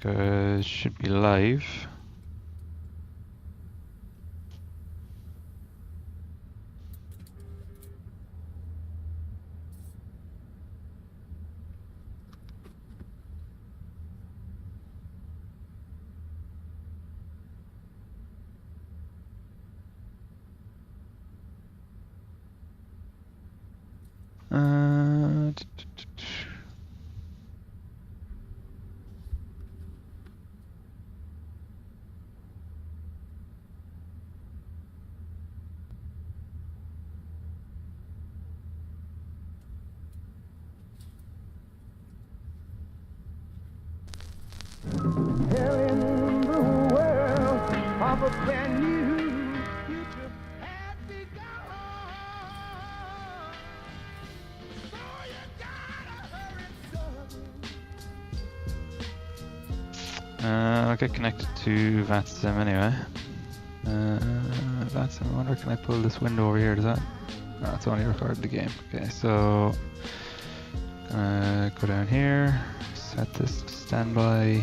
because it should be live. Telling the world of a brand new future has begun. So you gotta hurry, son. I'll get connected to VATSIM anyway. VATSIM, I wonder, can I pull this window over here? Does that? No, it's only recording the game. Okay, so go down here, set this to standby,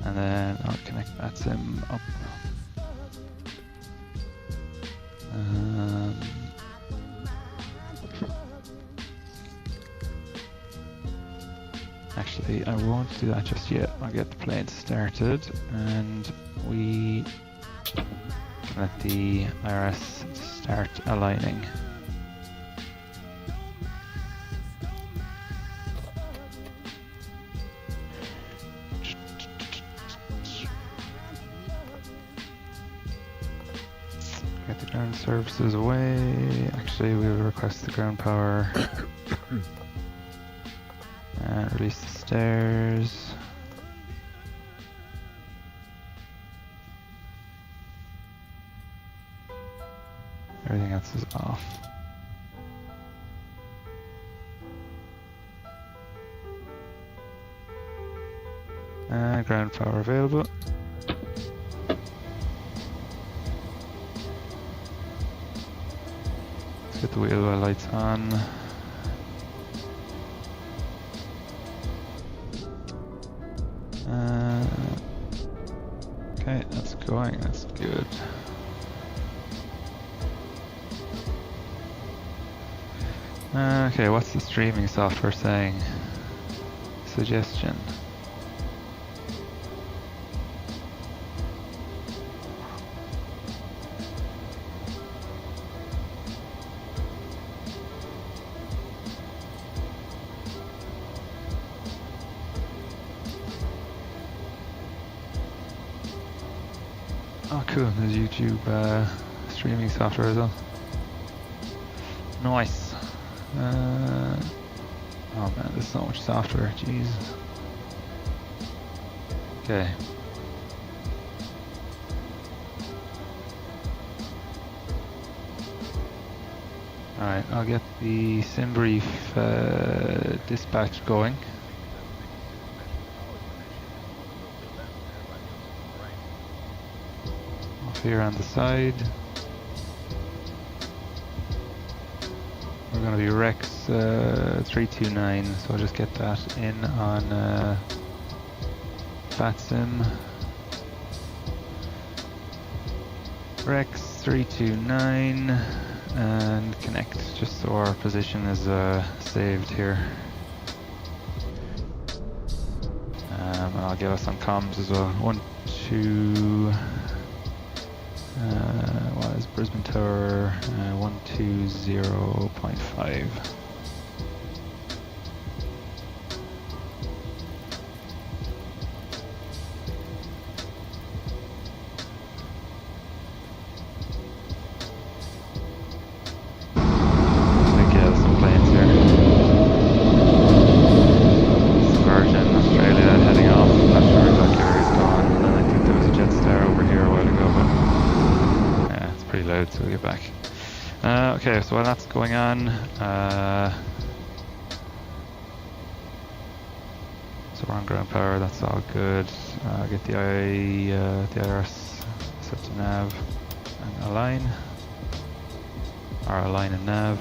and then I'll connect VATSIM up. Actually, I won't do that just yet. I'll get the plane started, and we can let the IRS start aligning. Get the ground services away. Actually, we will request the ground power. And release the stairs. Everything else is off. And ground power available. Let's get the wheel well lights on. Okay, that's going, that's good. Okay, what's the streaming software saying? Suggestion. Oh cool, there's YouTube streaming software as well. Nice. Oh man, there's so much software, jeez. Okay. Alright, I'll get the sim brief dispatch going. Here on the side, we're going to be Rex 329, so I'll just get that in on VATSIM. Rex 329 and connect, just so our position is saved here. And I'll give us some comms as well. 1, 2. What is Brisbane Tower? 120.5. Some planes here. Virgin Australia heading off. Not sure exactly where he's gone. And then I think there was a Jetstar over here a while ago, but pretty loud, so we'll get back. Okay, so while that's going on, so we're on ground power, that's all good. Get the IRS set to nav and align. Or align and nav.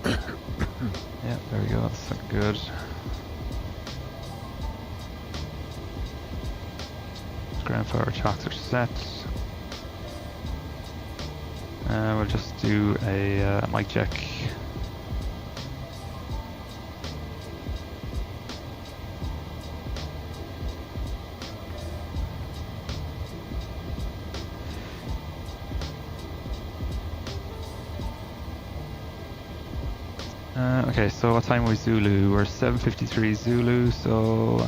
Yeah, there we go, that's looking good. ground power chocks are set. We'll just do a mic check. Okay, so what time are we Zulu? We're 7:53 Zulu, so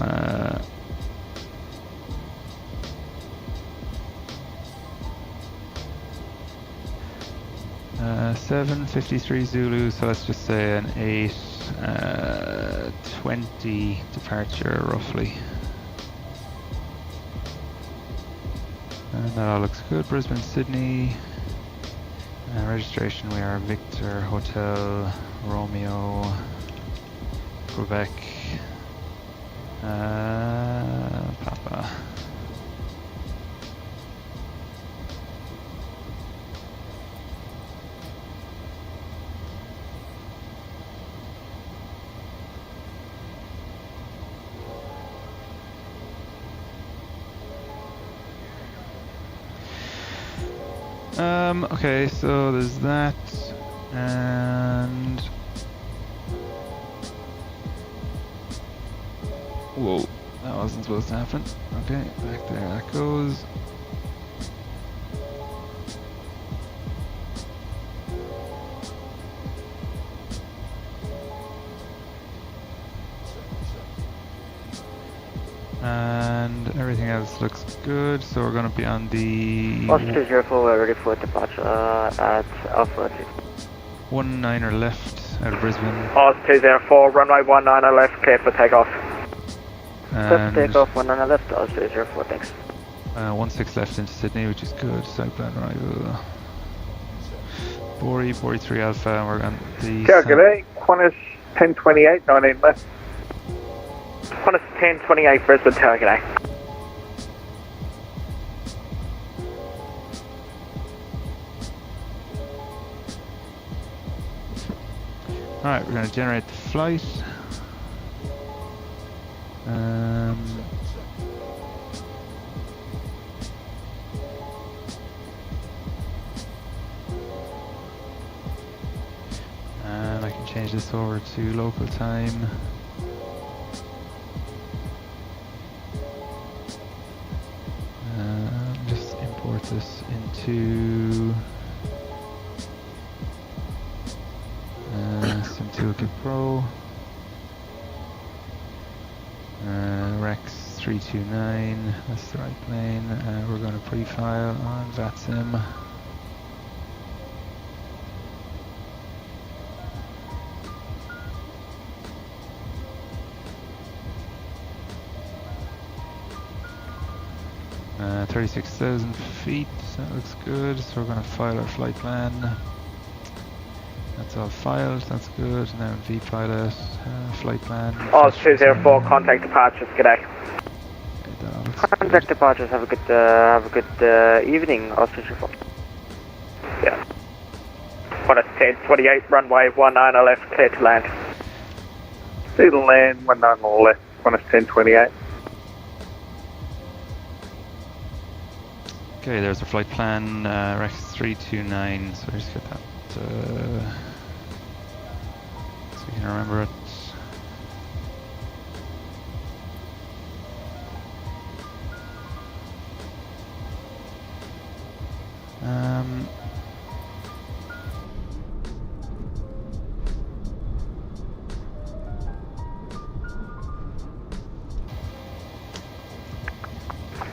7:53 Zulu, so let's just say an 8:20 departure roughly. And that all looks good. Brisbane, Sydney. Registration, we are Victor Hotel Romeo Quebec Papa. Okay, so there's that, and whoa, that wasn't supposed to happen. Okay, back there that goes. And everything else looks good, so we're going to be on the Oscar 204, we're ready for departure at Alpha 19er left out of Brisbane. Oscar 204, runway 19er left, clear for takeoff. And Takeoff 19er left, Oscar 204, thanks. 16 left into Sydney, which is good. Southbound arrival. Bori 3 Alpha, and we're on the Calgary, Qantas 1028, 19 left. Qantas 1028, Brisbane, Tower, g'day. Alright, we're going to generate the flight. And I can change this over to local time. Just import this into SimToolkit Pro. Rex 329, that's the right plane. We're going to pre-file on VATSIM. Uh, 36,000 feet, that looks good. So we're going to file our flight plan. That's all filed, that's good. Now vPilot, flight plan. Oscar 204, contact departures, g'day. Contact departures, have a good evening, Oscar 204. Yeah. Qantas 1028, runway 19er left, clear to land. See the land, 19 left, Qantas 1028. Okay, there's our flight plan, Rex 329, so just get that so you can remember it.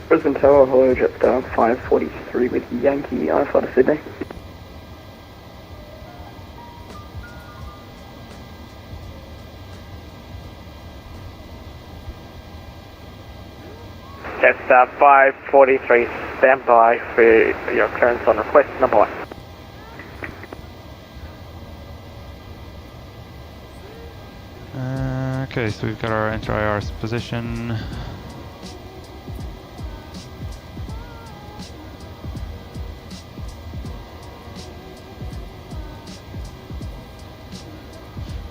Brisbane Tower, hello, Jetstar 543 with Yankee Alpha to Sydney. Jetstar 543, stand by for your clearance on request number 1. Okay, so we've got our enter IRS position.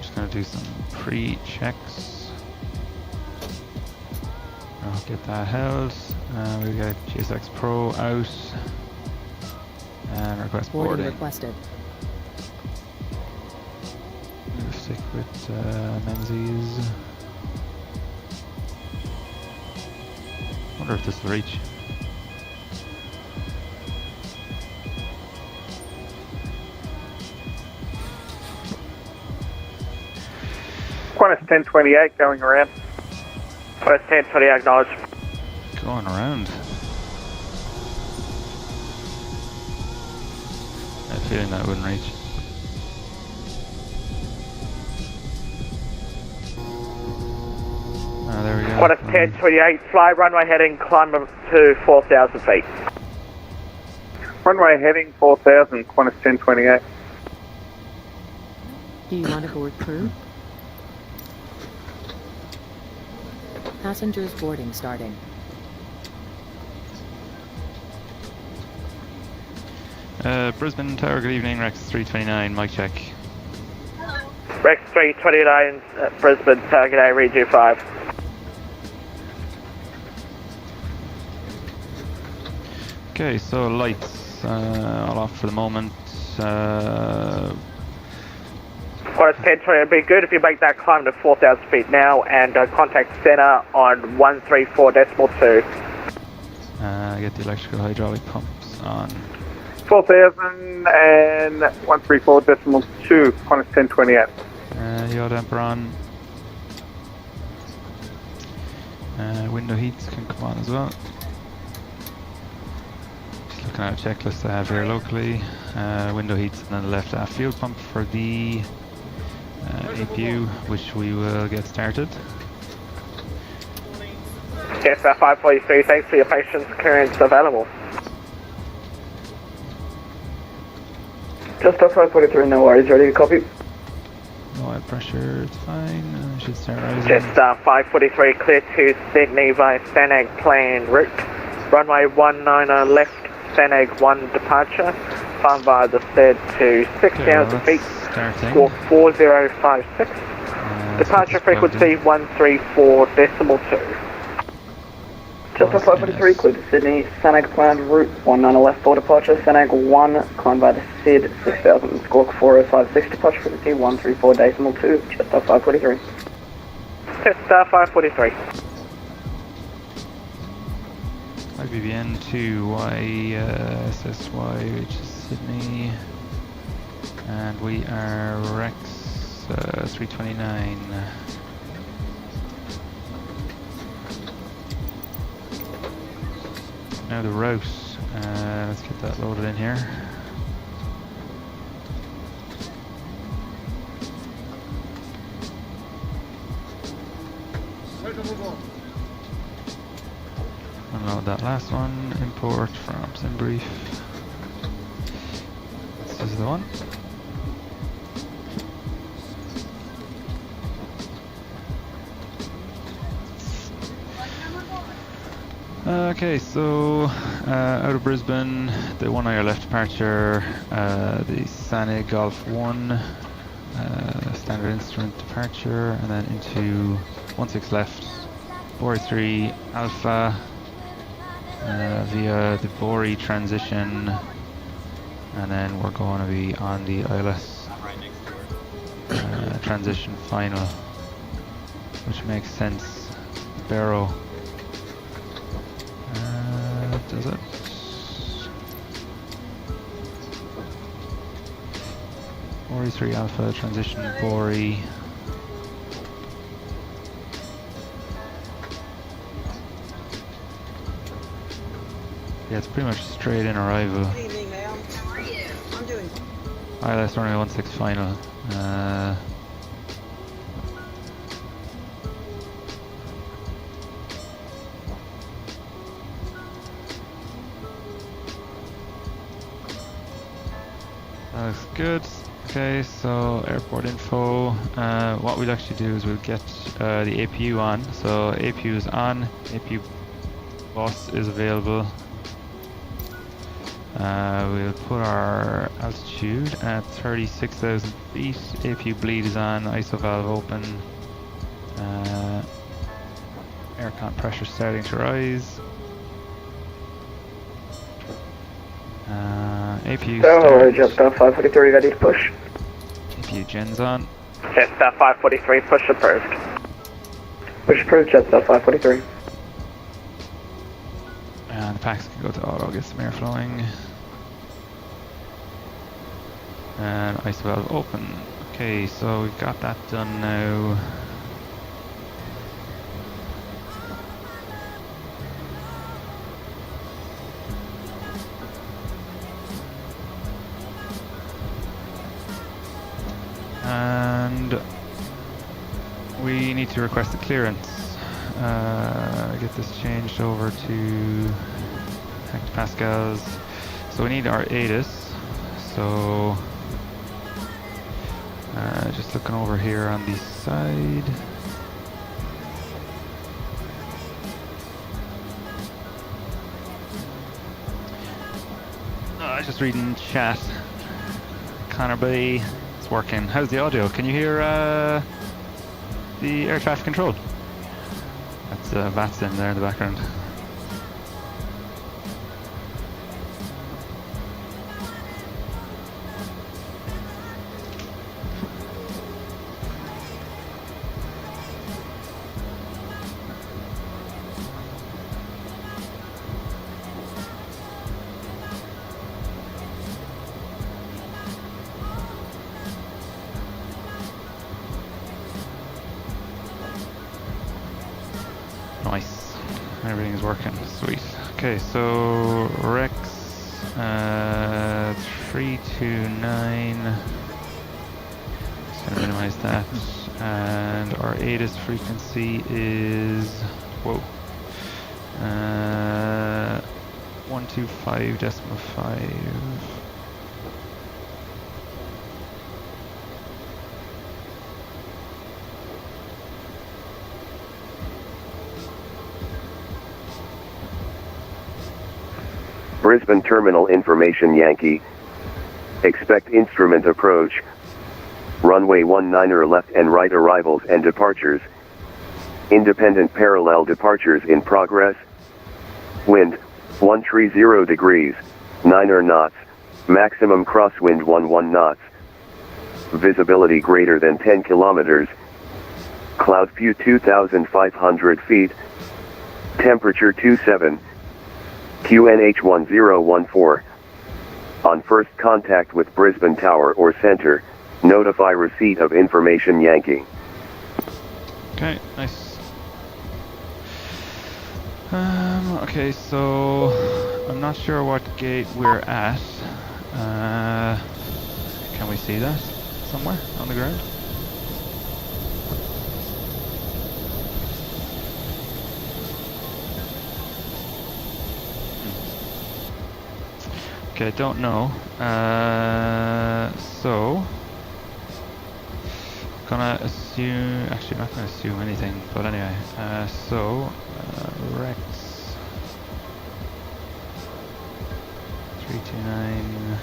Just gonna do some pre-checks. I'll get that held. We got GSX Pro out. And request boarding. requested. We'll stick with Menzies. Wonder if this will reach. Qantas 1028 going around. Qantas 1028 acknowledged. Going around. I had a feeling that wouldn't reach. Oh, there we go. Qantas 1028, fly runway heading, climb up to 4,000 feet. Runway heading 4000, Qantas 1028. Do you want to board crew? Passengers boarding starting. Brisbane Tower, good evening, Rex 329, mic check. Rex 329, Brisbane, target A, read you 5. Okay, so lights all off for the moment. Qantas 1028 would be good if you make that climb to 4,000 feet now and contact center on 134.2. Get the electrical hydraulic pumps on. 4000 and 134.2, Qantas 1028. Yaw damper on. Window heats can come on as well. Just looking at a checklist I have here locally. Window heats and then the left aft fuel pump for the APU, which we will get started. Yes, 543, thanks for your patience, clearance available. Just 543, no worries, ready to copy. No air pressure, it's fine. Should start rising. Just 543, clear to Sydney via Stanag plane route. Runway 19 left, Stanag 1 departure. Climb via the stead to 6,000 feet. Starting. Squawk 4056. Departure frequency 134.2. Just 543, clear to Sydney, Stanag planned route 19 left for departure, Stanag 1, climb by the SID 6000, squawk 4056, departure frequency 134.2, just 543. Just 543. IBBN to YSSY, which is Sydney. And we are Rex 329. Now the route, let's get that loaded in here. Unload that last one, import from SimBrief. This is the one. Okay, so out of Brisbane, the 1 hour left departure, the Sane Golf 1 standard instrument departure, and then into 16 left, Bori 3 Alpha via the Bori transition, and then we're going to be on the ILS transition final, which makes sense. Barrow. Does it? Bori 3 Alpha transition Bori. Yeah, it's pretty much straight in arrival. Good evening, ma'am. How are you? I'm doing. ILS runway 16 final. That looks good. Okay, so airport info. What we'll actually do is we'll get the APU on. So APU is on. APU boss is available. We'll put our altitude at 36,000 feet. APU bleed is on. ISO valve open. Aircon pressure starting to rise. APU So, start. Jetstar 543 ready to push. APU gens on. Jetstar 543, push approved. Push approved, Jetstar 543. And the packs can go to auto, get some air flowing. And ice valve open. Okay, so we've got that done now. And we need to request a clearance. Get this changed over to hectopascals. So we need our ATIS. So just looking over here on the side. I was just reading chat. Connor B, it's working. How's the audio? Can you hear the air traffic control? That's VATSIM there in the background. Nice. Everything is working. Sweet. Okay, so Rex 329. Just gonna minimize that. And our ATIS frequency is 125.5. Brisbane Terminal Information Yankee. Expect instrument approach. Runway 19er left and right arrivals and departures. Independent parallel departures in progress. Wind, 130 degrees, 9er knots. Maximum crosswind 11 knots. Visibility greater than 10 kilometers. Cloud view 2,500 feet. Temperature 27. QNH 1014. On first contact with Brisbane Tower or Centre, notify receipt of information Yankee. Okay, nice. Okay, so I'm not sure what gate we're at. Can we see that somewhere on the ground? Okay, I don't know. So gonna assume. Actually, not gonna assume anything. But anyway, Rex 329.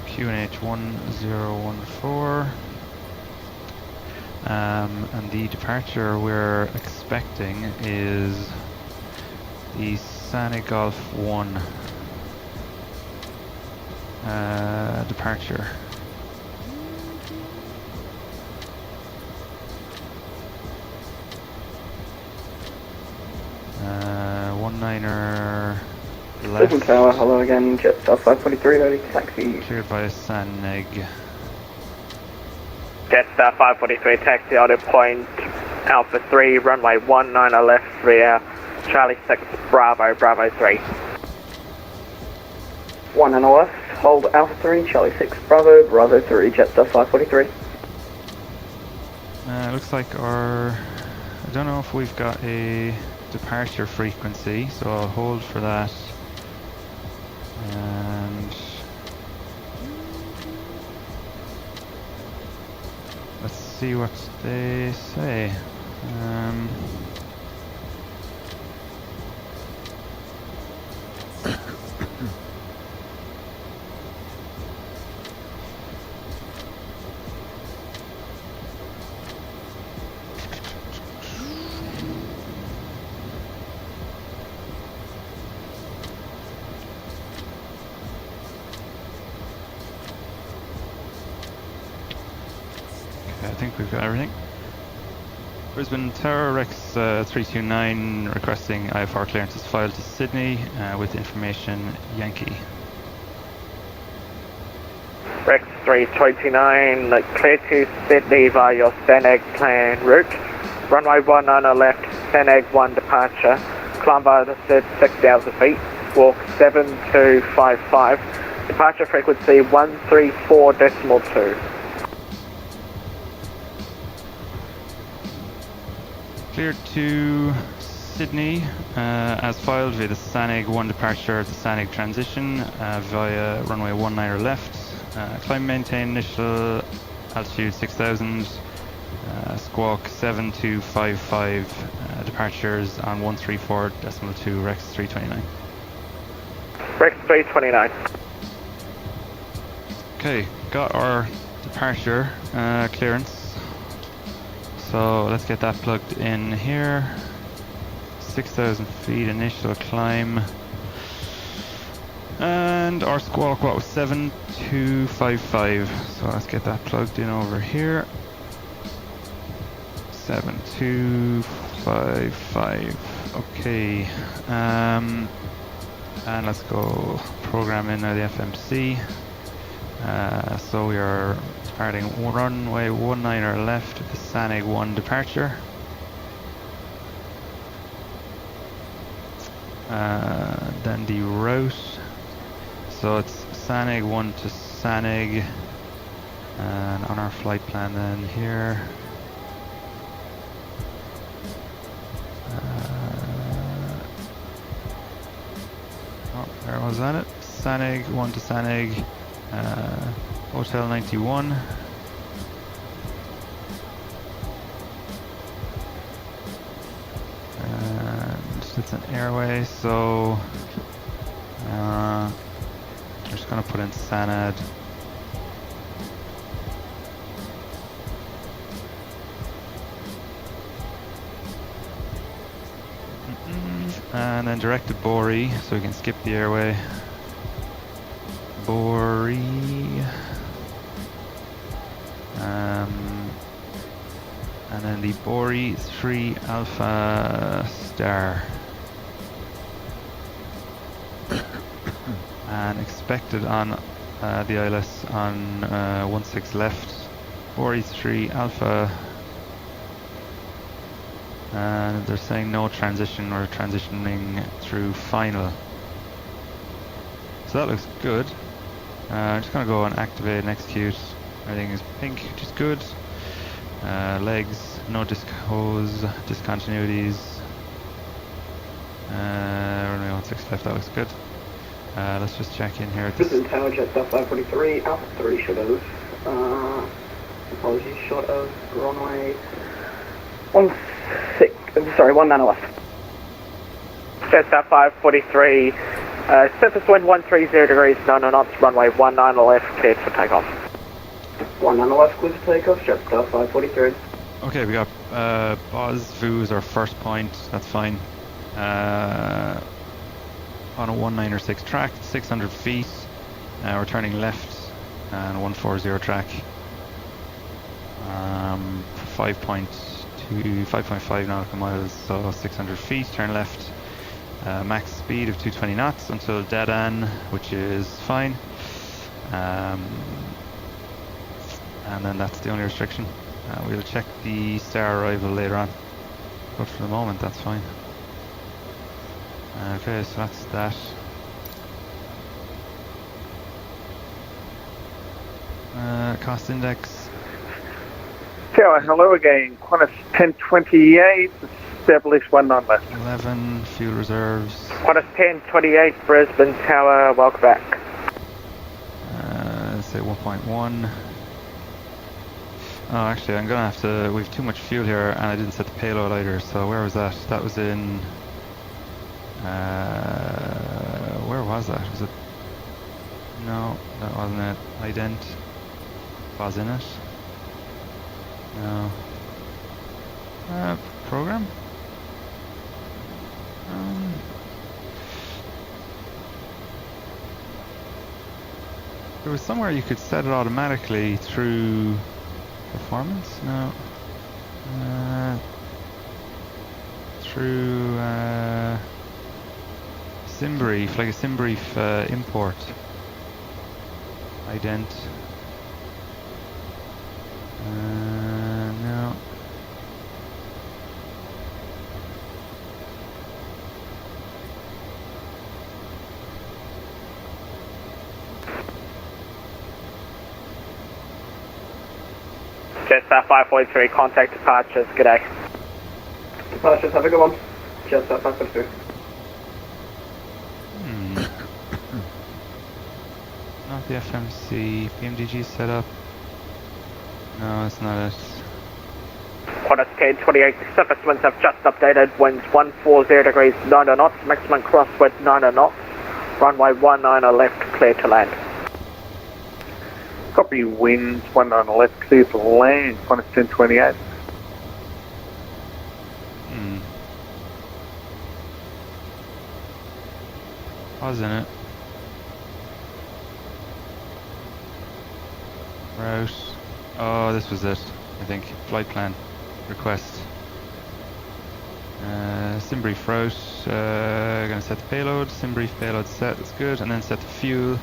QNH 1014. And the departure we're expecting is the Sani Golf 1 departure. One niner left. Brisbane Tower, hello again, Jetstar 543 ready to taxi. Cleared by a Saneg. Jetstar 543 taxi auto point Alpha 3, runway 19er left, rear, Charlie 6, Bravo, Bravo 3. 19er left, hold Alpha 3, Charlie 6, Bravo, Bravo 3, Jetstar 543. Looks like I don't know if we've got a departure frequency, so I'll hold for that. And let's see what they say. think we've got everything. Brisbane Tower, Rex 329 requesting IFR clearances filed to Sydney with information Yankee. Rex 329, clear to Sydney via your Seneg plan route. Runway 19 left, Seneg 1 departure. Climb via the 6,000 feet. Walk 7255. Departure frequency 134.2. Cleared to Sydney as filed via the Saneg 1 departure at the Saneg transition via runway 19 left. Climb maintain initial altitude 6000, squawk 7255, departures on 134.2 Rex 329. Rex 329. Okay, got our departure clearance. So let's get that plugged in here. 6,000 feet initial climb. And our squawk, what was 7255. So let's get that plugged in over here. 7255. Okay. And let's go program in now the FMC. So we are departing runway 19 left, the Saneg 1 departure. Then the route. So it's Saneg 1 to Saneg. And on our flight plan then here. Where was that it? Saneg 1 to Saneg. Hotel 91. And it's an airway, so I'm just gonna put in Sanad. And then direct to Bori, so we can skip the airway. Bori. And then the Bori 3 Alpha Star. And expected on the ILS on 16 left. Bori 3 Alpha. And they're saying no transition, or transitioning through final. So that looks good. I'm just gonna go and activate and execute. Everything is pink, which is good. Legs, no discontinuities. Runway 16 left, that looks good. Let's just check in here. Brisbane Tower, Jet South 543, Alpha 3 short of, apologies, short of runway 19 left. Jet South 543, surface wind 130 degrees, 9 knots, runway 19 left, cleared for takeoff. 19 left, cleared for takeoff, Jet South 543. Okay, we got Boz Vu is our first point, that's fine. On a 196 track, 600 feet, we're turning left, and 140 track. 5.5 nautical miles, so 600 feet, turn left. Max speed of 220 knots until dead end, which is fine. And then that's the only restriction. We'll check the star arrival later on, but for the moment that's fine. Okay, so that's that. Cost index. Tower, hello again. Qantas 1028, establish 19 left. 11, fuel reserves. Qantas 1028, Brisbane Tower, welcome back. Let's say 1.1. Oh, actually, I'm gonna have to. We've too much fuel here, and I didn't set the payload either. So where was that? That was in. Where was that? Was it? No, that wasn't it. Ident was in it. No. Program. There was somewhere you could set it automatically through Performance? No. Through Simbrief, like a Simbrief import. Ident. No. Jetstar 543, contact departures, g'day. Departures, have a good one. Jetstar 543. Not the FMC. PMDG setup. No, it's not it. Qantas KN28, surface winds have just updated. Winds 140 degrees, 90 knots. Maximum crosswind 90 knots. Runway 19 left, clear to land. Copy winds 19 left, clear to land. Qantas 1028. Pause in it. Route. Oh, this was it. I think. Flight plan. Request. Simbrief route. Gonna set the payload. Simbrief payload set. That's good. And then set the fuel.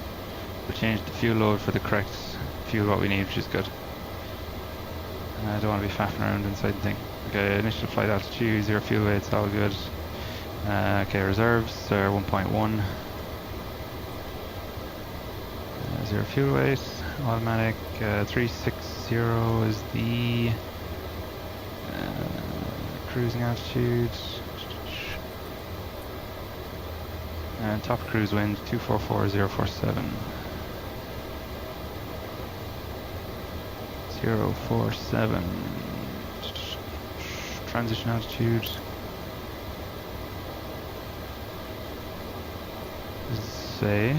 We'll change the fuel load for the correct fuel what we need, which is good. I don't want to be faffing around inside the thing. Okay, initial flight altitude, 0 fuel weight, it's all good. Okay, reserves are 1.1. 0 fuel weight, automatic 360 is the cruising altitude. And top cruise wind 244047. 047. Transition altitude. Say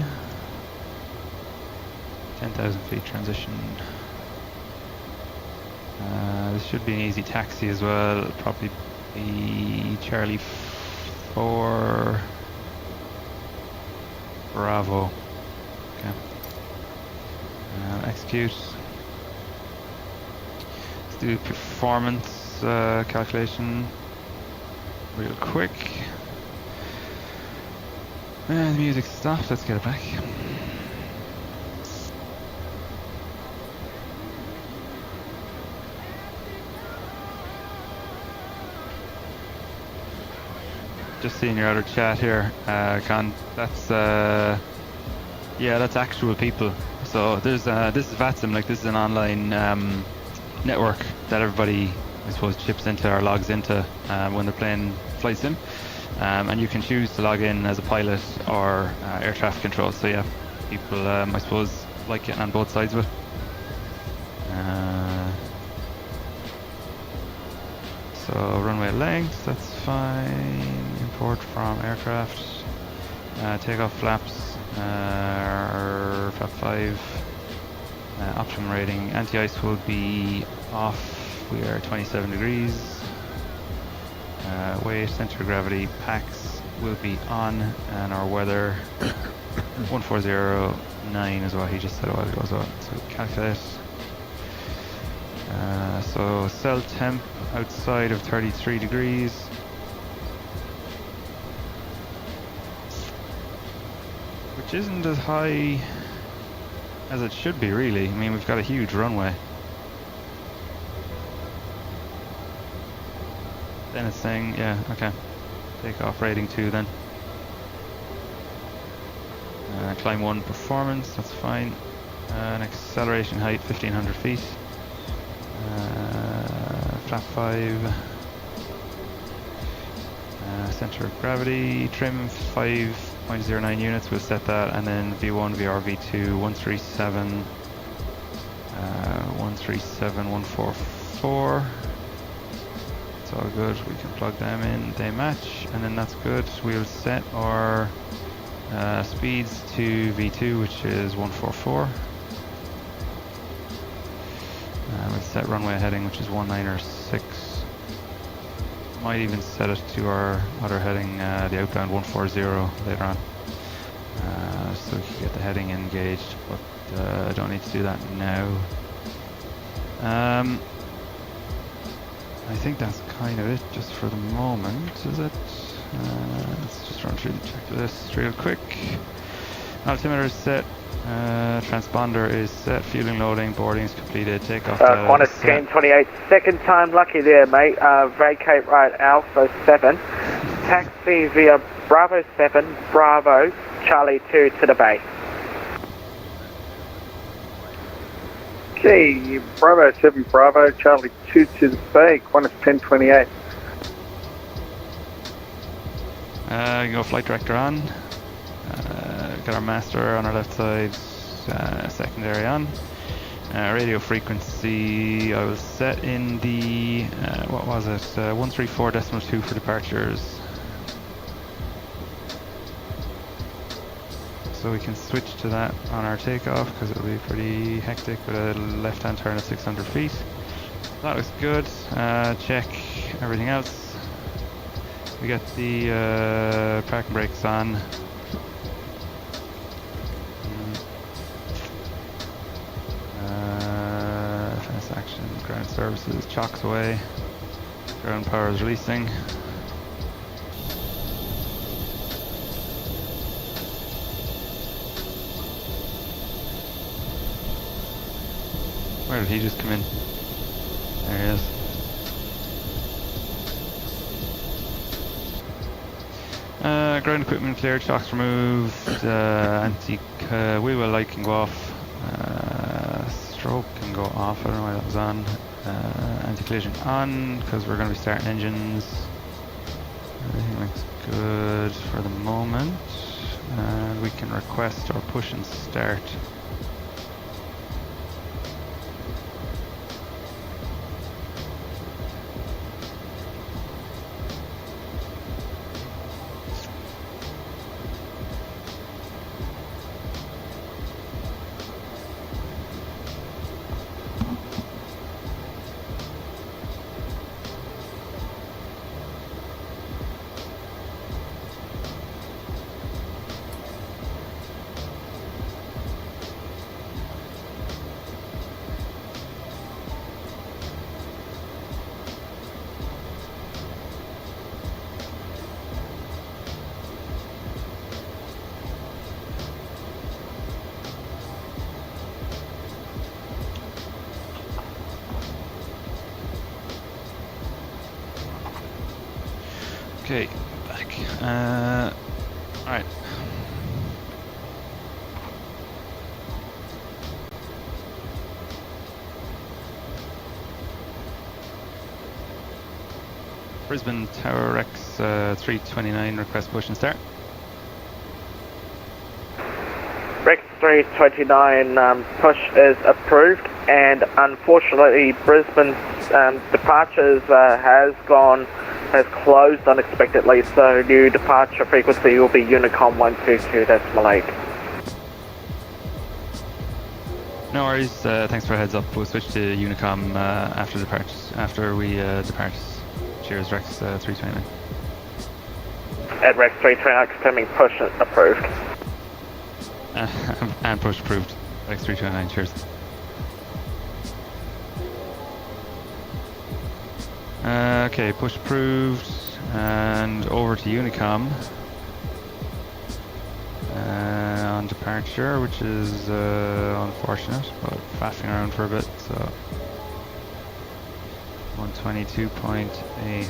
10,000 feet transition. This should be an easy taxi as well. It'll probably be Charlie 4 Bravo. Okay. Execute. Let's do performance calculation real quick. And the music stopped. Let's get it back. Just seeing your outer chat here, Con. That's yeah, that's actual people. So there's this is VATSIM, like this is an online network that everybody, I suppose, chips into or logs into when they're playing flight sim, and you can choose to log in as a pilot or air traffic control. So yeah, people I suppose like getting on both sides of it. So runway length, that's fine. Import from aircraft. Takeoff flaps, flap 5. Optimum rating. Anti-ice will be off. We are 27 degrees. Weight, center of gravity, packs will be on, and our weather 1409 is what he just said a while ago as well. So calculate. So cell temp outside of 33 degrees. Which isn't as high as it should be, really. I mean, we've got a huge runway. Then it's saying, yeah, okay. Takeoff rating 2 then. Climb 1 performance, that's fine. An acceleration height 1500 feet. Flap 5. Center of gravity, trim 5.09 units, we'll set that, and then V1, VR, V2, 137, 144. It's all good, we can plug them in, they match, and then that's good. We'll set our speeds to V2, which is 144. We'll set runway heading, which is 196. Might even set it to our other heading, the outbound 140 later on. So we can get the heading engaged, but I don't need to do that now. I think that's kind of it just for the moment, is it? Let's just run through the checklist real quick. Altimeter is set, transponder is set, fueling, loading, boarding is completed, takeoff Qantas 1028, second time lucky there, mate. Vacate right Alpha 7, taxi via Bravo 7, Bravo, Charlie 2 to the bay. Okay, Bravo 7, Bravo, Charlie 2 to the bay, Qantas 1028. You go flight director on. Got our master on our left side, secondary on. Radio frequency, I will set in the, what was it, 134.2 for departures. So we can switch to that on our takeoff because it'll be pretty hectic with a left-hand turn at 600 feet. That looks good. Check everything else. We got the parking brakes on. Fast action, ground services, chocks away. Ground power is releasing. Where did he just come in? There he is. Ground equipment cleared, shocks removed, wheel well light can go off, strobe can go off, I don't know why that was on, anti-collision on, because we're going to be starting engines. Everything looks good for the moment, and we can request or push and start. Okay, back. Alright. Brisbane Tower Rex 329, request push and start. Rex 329 push is approved, and unfortunately Brisbane's departures has closed unexpectedly, so new departure frequency will be Unicom 122.8. No worries, thanks for a heads up. We'll switch to Unicom after we depart. Cheers, Rex 329. At Rex 329 confirming push approved. And push approved. Rex 329, cheers. Okay, push approved, and over to Unicom on departure, which is unfortunate, but faffing around for a bit, so 122.8.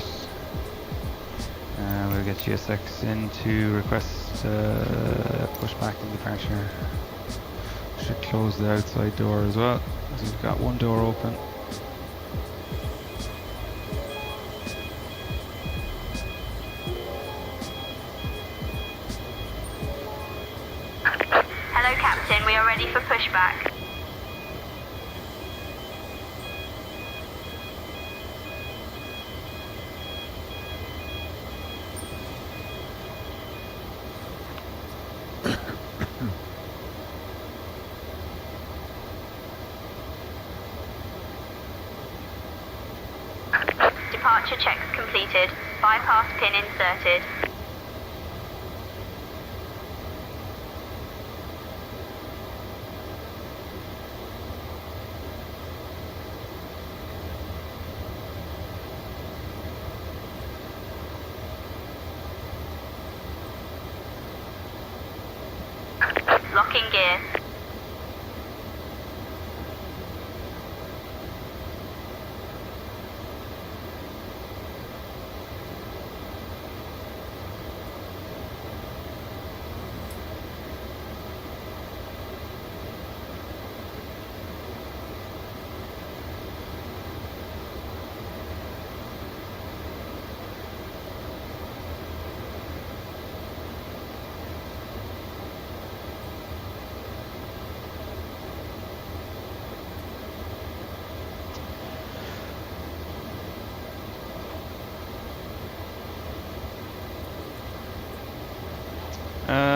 We'll get GSX in to request push back in departure. Should close the outside door as well, because we've got one door open. Hello, Captain. We are ready for pushback. Departure checks completed. Bypass pin inserted. Unlocking gear.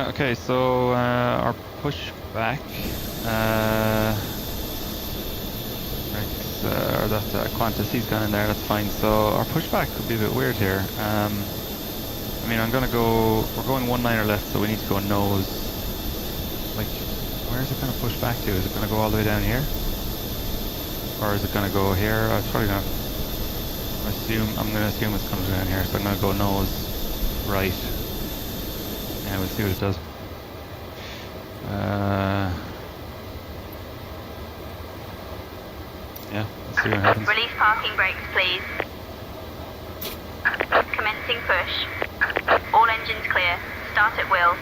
Okay, so our push back, or that Qantas, he's gone in there, that's fine. So our pushback could be a bit weird here. I mean, we're going 19er left, so we need to go nose. Like, where is it going to push back to? Is it going to go all the way down here? Or is it going to go here? It's probably going to I'm going to assume it's coming down here, so I'm going to go nose right. Yeah, we'll see what it does. Yeah, let's see what happens. Release parking brakes, please. Commencing push. All engines clear. Start at will.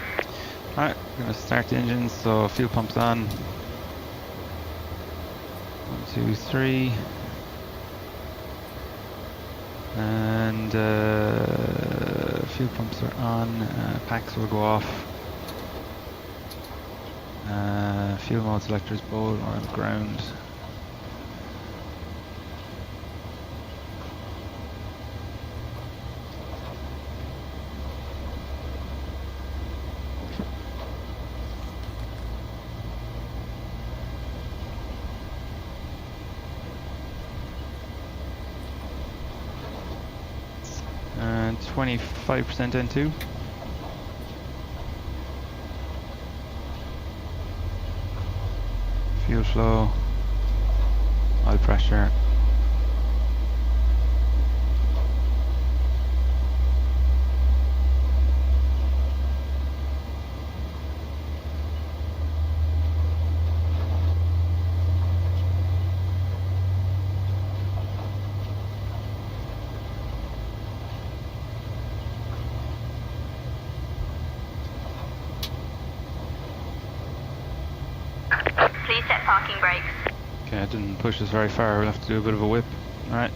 Alright, we're going to start the engines, so fuel pump's on. 1, 2, 3. And fuel pumps are on, packs will go off. Fuel mode selectors both are on the ground. And 25% N2. Fuel flow, oil pressure. Please set parking brakes. Okay, I didn't push this very far, we'll have to do a bit of a whip. Alright.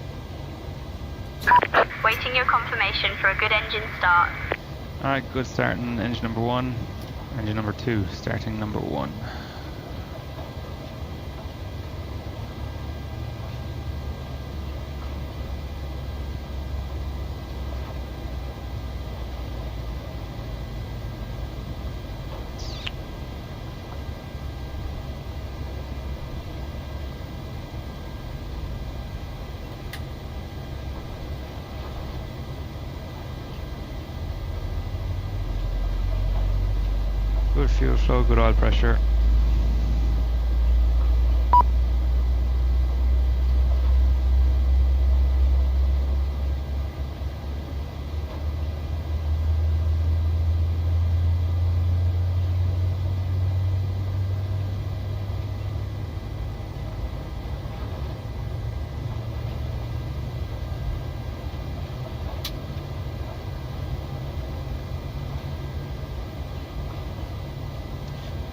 Waiting your confirmation for a good engine start. Alright, good starting engine number 1. Engine number 2, starting number 1. Good fuel flow, good oil pressure.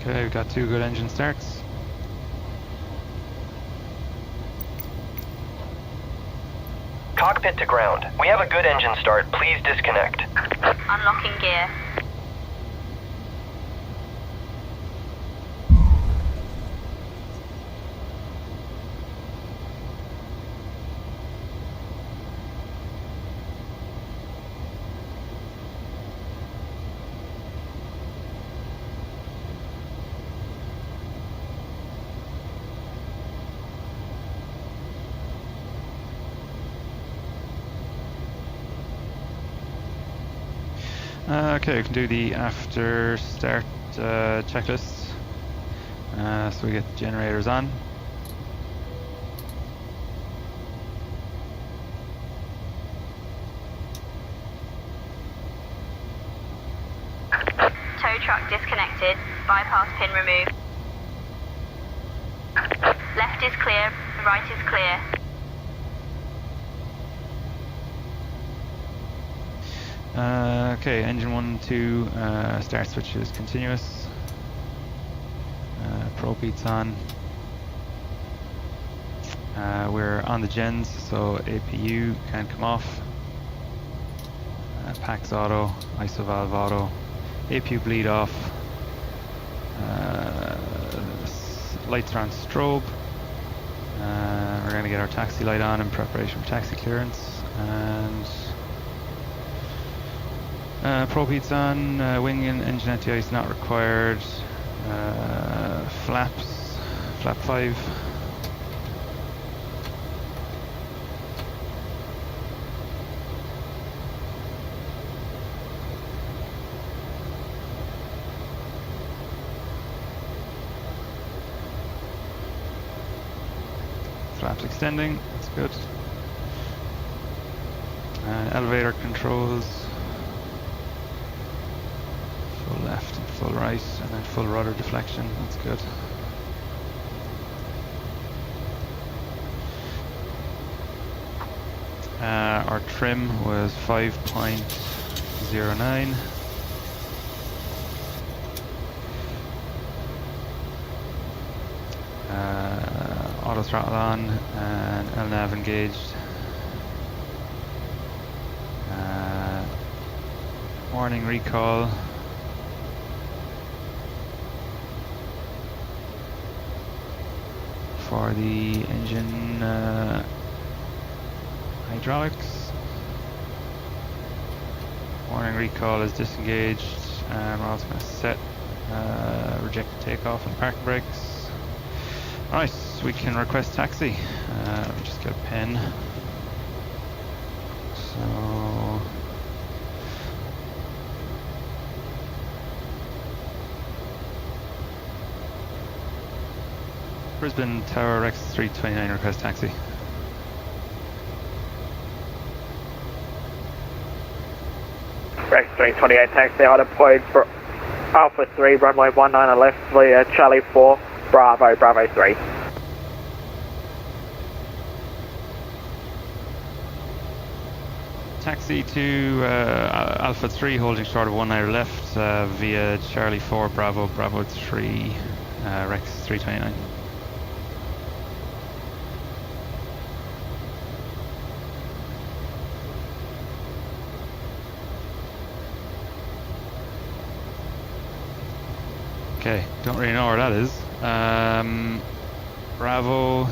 Okay, we've got 2 good engine starts. Cockpit to ground. We have a good engine start. Please disconnect. Unlocking gear. Okay, we can do the after start checklist. So we get the generators on. tow truck disconnected. Bypass pin removed. Left is clear, right is clear. Okay, engine 1, 2, start switch is continuous. Probe heat's on. We're on the gens, so APU can't come off. PAX auto, isovalve auto, APU bleed off. Lights are on strobe. We're going to get our taxi light on in preparation for taxi clearance. And probe heat's on, wing and engine anti-ice is not required. Flaps, flap 5. Flaps extending, that's good. And elevator controls. Full left and full right, and then full rudder deflection, that's good. Our trim was 5.09. Auto throttle on and LNAV engaged. Warning recall. For the engine hydraulics. Warning recall is disengaged, and we're also going to set reject takeoff and parking brakes. Alright, we can request taxi. Let me just get a pen. So Brisbane Tower Rex 329 request taxi. Rex 328 taxi are deployed for Alpha 3, runway 19 left via Charlie 4, Bravo, Bravo 3. Taxi to Alpha 3 holding short of 19 left via Charlie 4, Bravo, Bravo 3, Rex 329. Okay, don't really know where that is. Bravo.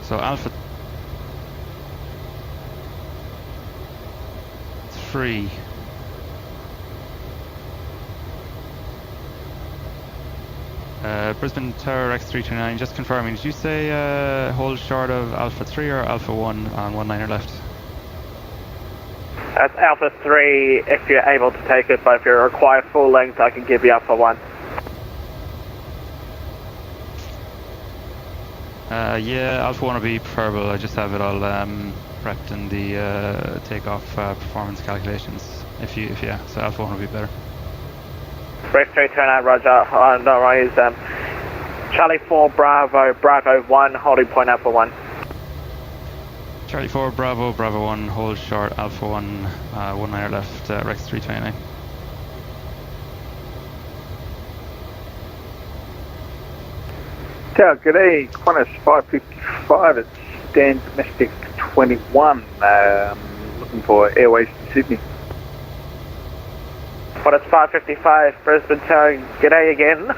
So Alpha 3. Brisbane Tower X329, just confirming, did you say hold short of Alpha 3 or Alpha 1 on 19er left? That's Alpha 3 if you're able to take it, but if you require full length, I can give you Alpha 1. Yeah, Alpha 1 would be preferable. I just have it all prepped in the takeoff performance calculations. Yeah, so Alpha 1 would be better. Rex 329, roger. No worries. Charlie 4, Bravo, Bravo 1, holding point Alpha 1. Charlie 4, Bravo, Bravo 1, hold short, Alpha 1, 19er left, Rex 329. Tower, g'day, Qantas 555, it's Dan Domestic 21, looking for Airways to Sydney. Qantas 555, Brisbane Tower, g'day again.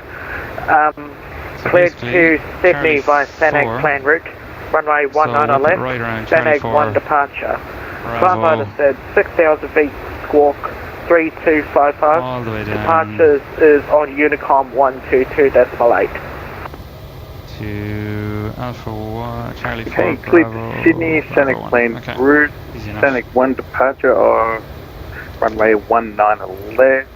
So Cleared to Sydney via Sanag 4. plan route. Runway 19 So left, right around Sanag 24. 1 departure. Bravo. Climb motor said 6,000 feet, squawk 3255. All the way down. Departures is on Unicom 122.8. To Alpha 1, Charlie 4, Okay, cleared Bravo, to Sydney, Bravo Sanag 1. plan Okay. route, Easy enough. Sanag 1 departure or runway 19 left,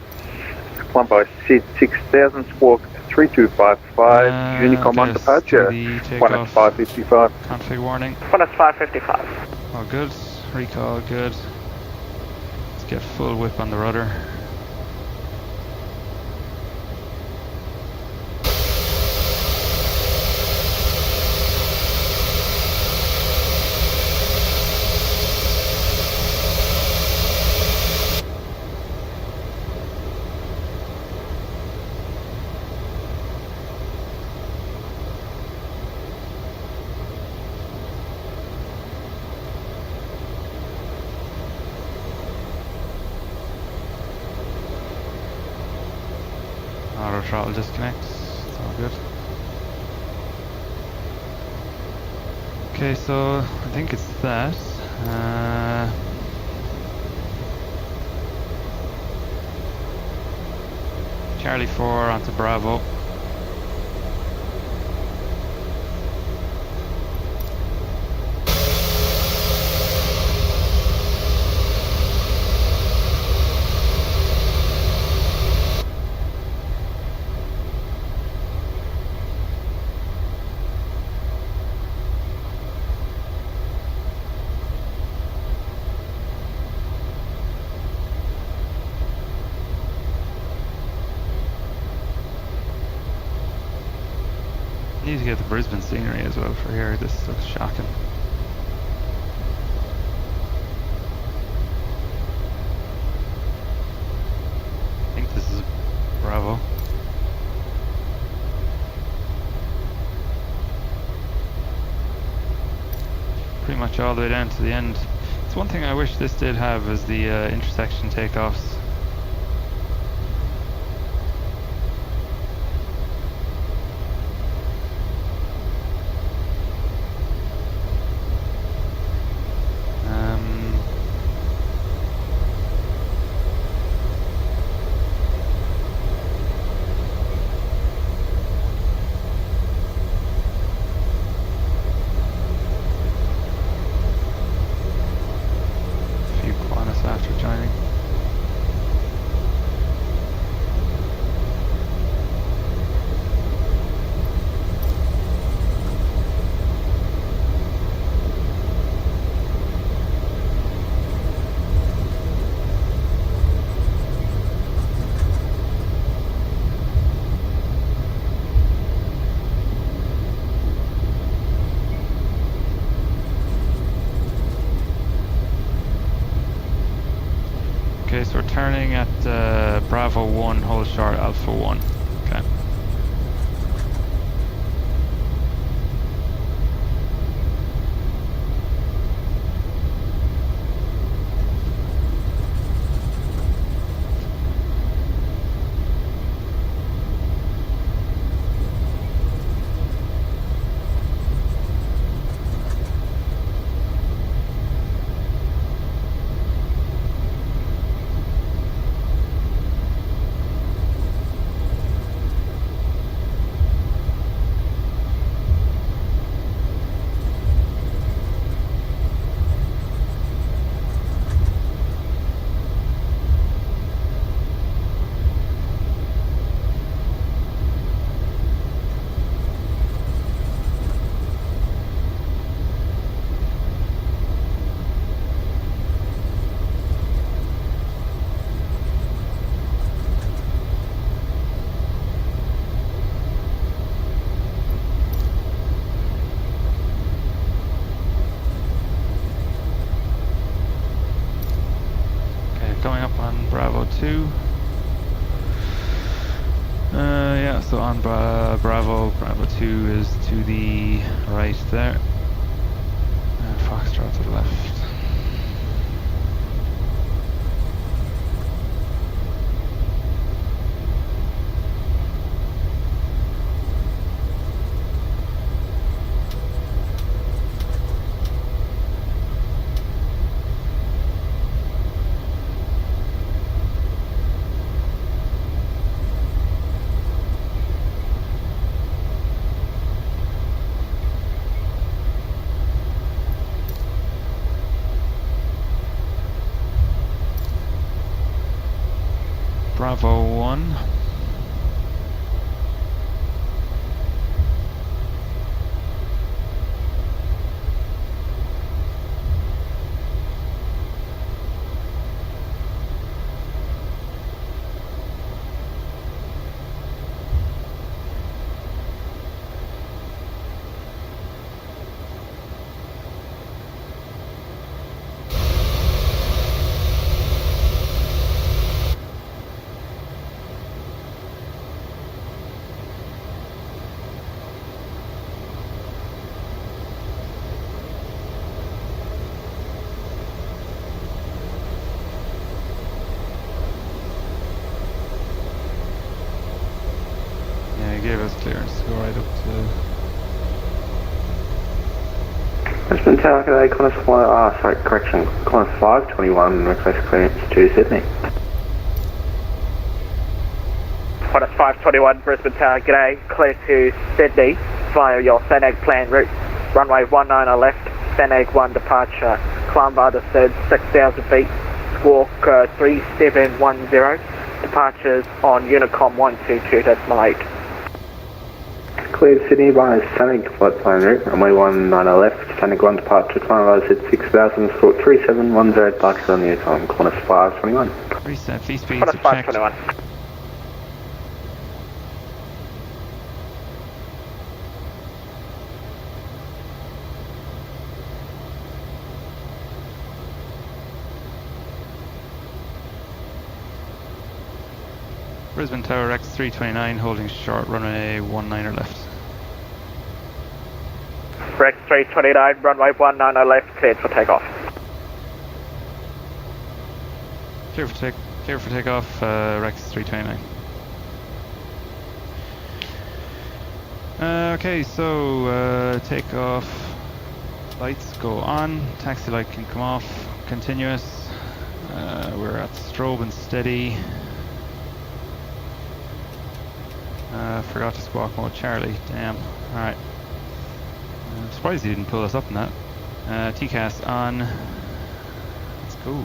climb by SID 6000, squawk 3255, Unicom on yes, departure, the 1 at takeoff 555. config warning. Qantas 555. All good. Recall good. Let's get full whip on the rudder. throttle disconnect. It's all good. Okay, so I think it's that. Charlie 4 onto Bravo. Need to get the Brisbane scenery as well for here. This looks shocking. I think this is Bravo. Pretty much all the way down to the end. It's one thing I wish this did have is the intersection takeoffs. After joining. Okay, so we're turning at Bravo 1, hold short, Alpha 1. Okay. Going up on Bravo 2. Yeah, so on Bravo 2 is to the right there. And Foxtrot to the left. Bravo 1. gave us clearance to go right up to... Brisbane Tower, g'day, correction, Qantas 521, request clearance to Sydney. Qantas 521, Brisbane Tower, g'day, clear to Sydney via your Seneg plan route. Runway 19 left, Seneg 1 departure, climb by the third 6,000 feet, squawk 3710, departures on Unicom 122.8. Cleared Sydney by Seneg flight plan route, runway 19 left, Seneg 1 departure, climb by the 6,000, squawk 3710, departures on Unicom, Qantas 521. Reset, fleet speeds Qantas are checked. 521. Brisbane Tower X329 holding short, runway 19 left. Rex 329, runway 19 left, cleared for takeoff. Clear for takeoff, Rex 329. Okay, so takeoff lights go on, taxi light can come off, continuous. We're at strobe and steady. Forgot to squawk mode Charlie, damn. Alright. I'm surprised he didn't pull us up in that. TCAS on. Let's go.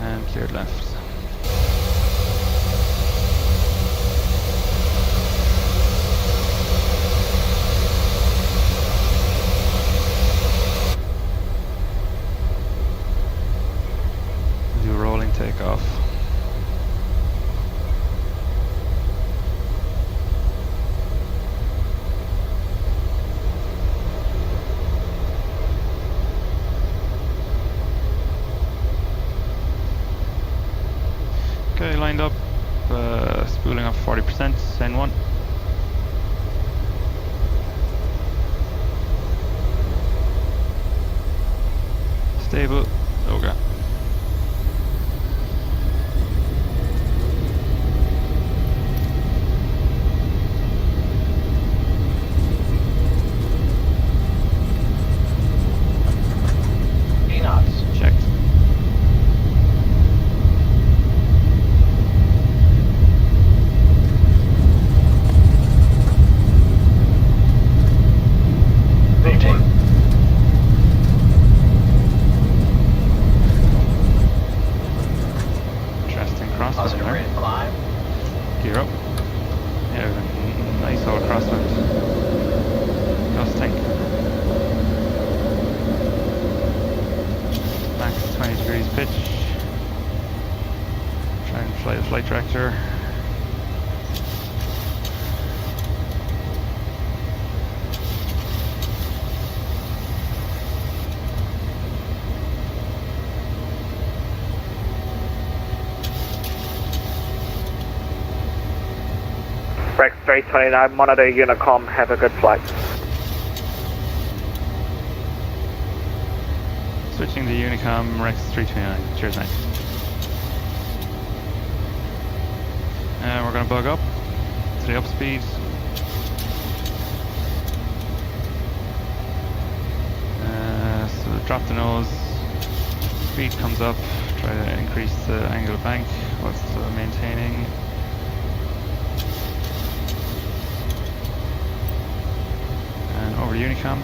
And cleared left. Do rolling takeoff. Okay, lined up, spooling up 40%, N1. Stable, okay. Checked. Interesting crosswind there. Gear up. Yeah, nice old crosswind. Gusting. Max 20 degrees pitch. Try and fly the flight director. Rex 329, monitor Unicom, have a good flight. Switching to Unicom, Rex 329. Cheers, mate. We're going to bug up to the up speed. So drop the nose, speed comes up, try to increase the angle of bank whilst maintaining. And over to Unicom.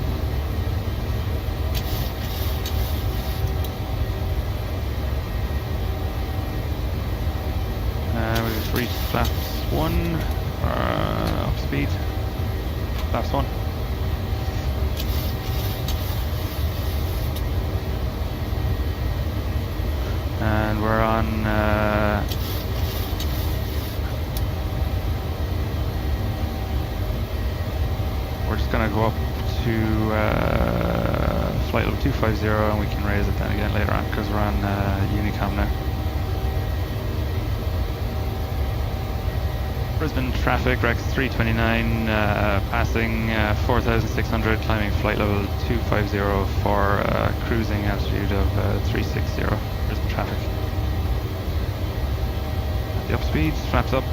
We've reached flaps 1, up speed, flaps 1. And we're on we're just gonna go up to flight level 250 and we can raise it then again later on because we're on Unicom now. Brisbane traffic, Rex 329, passing 4,600, climbing flight level 250 for cruising altitude of 360. Brisbane traffic. At the up speed, flaps up.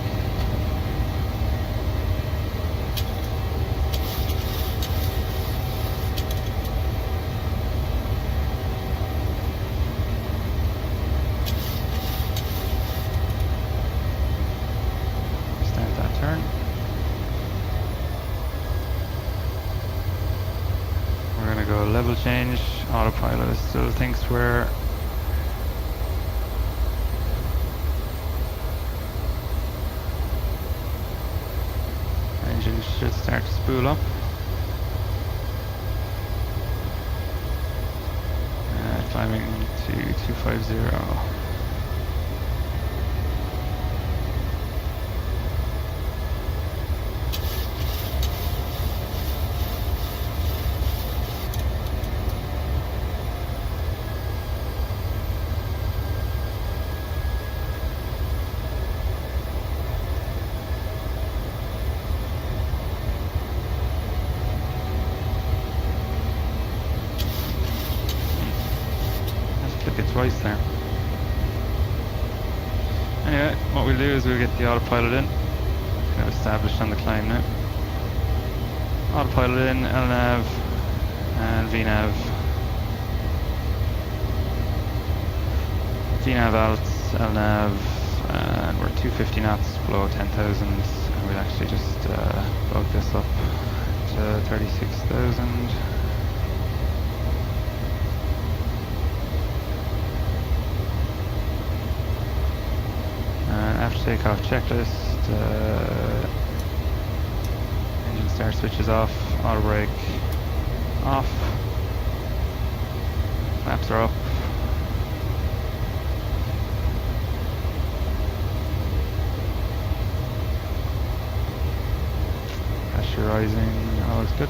Level change, autopilot still thinks we're engine should start to spool up. Climbing to 250. Twice there. Anyway, what we'll do is we'll get the autopilot in. Kind of established on the climb now. Autopilot in, LNAV and VNAV. VNAV alt, LNAV, and we're 250 knots below 10,000. And we'll actually just plug this up to 36,000. After takeoff checklist, engine start switches off, auto brake off, flaps are up, pressurizing, all looks good.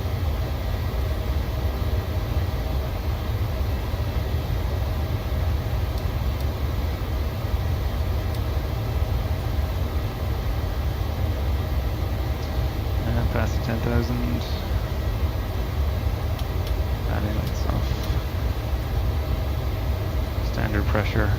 Past 10,000. Landing lights off. Standard pressure.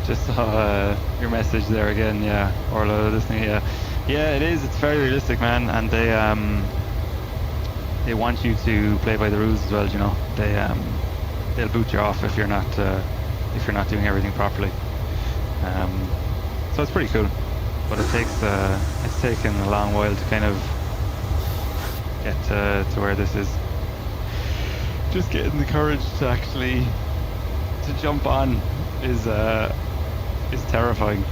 Just saw your message there again, yeah, Orla listening, yeah. Yeah, it is, it's very realistic, man, and they want you to play by the rules as well, you know. They'll boot you off if you're not doing everything properly. So it's pretty cool, but it's taken a long while to kind of get to where this is. Just getting the courage to actually to jump on is terrifying.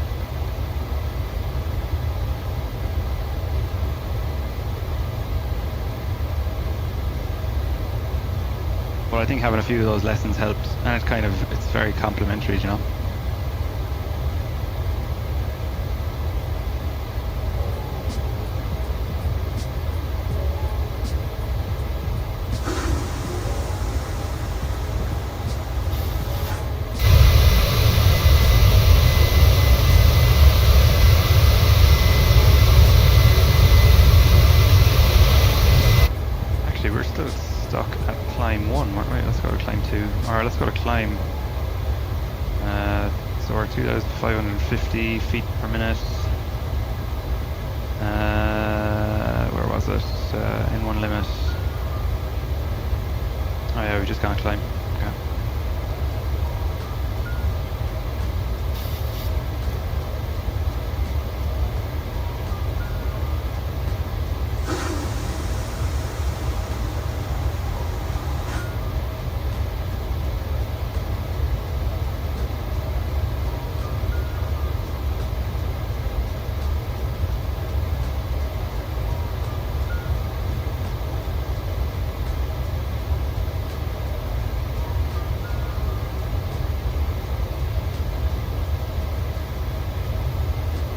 But I think having a few of those lessons helps, and it's very complimentary, you know. We're still stuck at climb 1, weren't we? Let's go to climb 2, or let's go to climb. So we're 2,550 feet per minute. Where was it? N1 limit. Oh yeah, we just gone climb. Okay.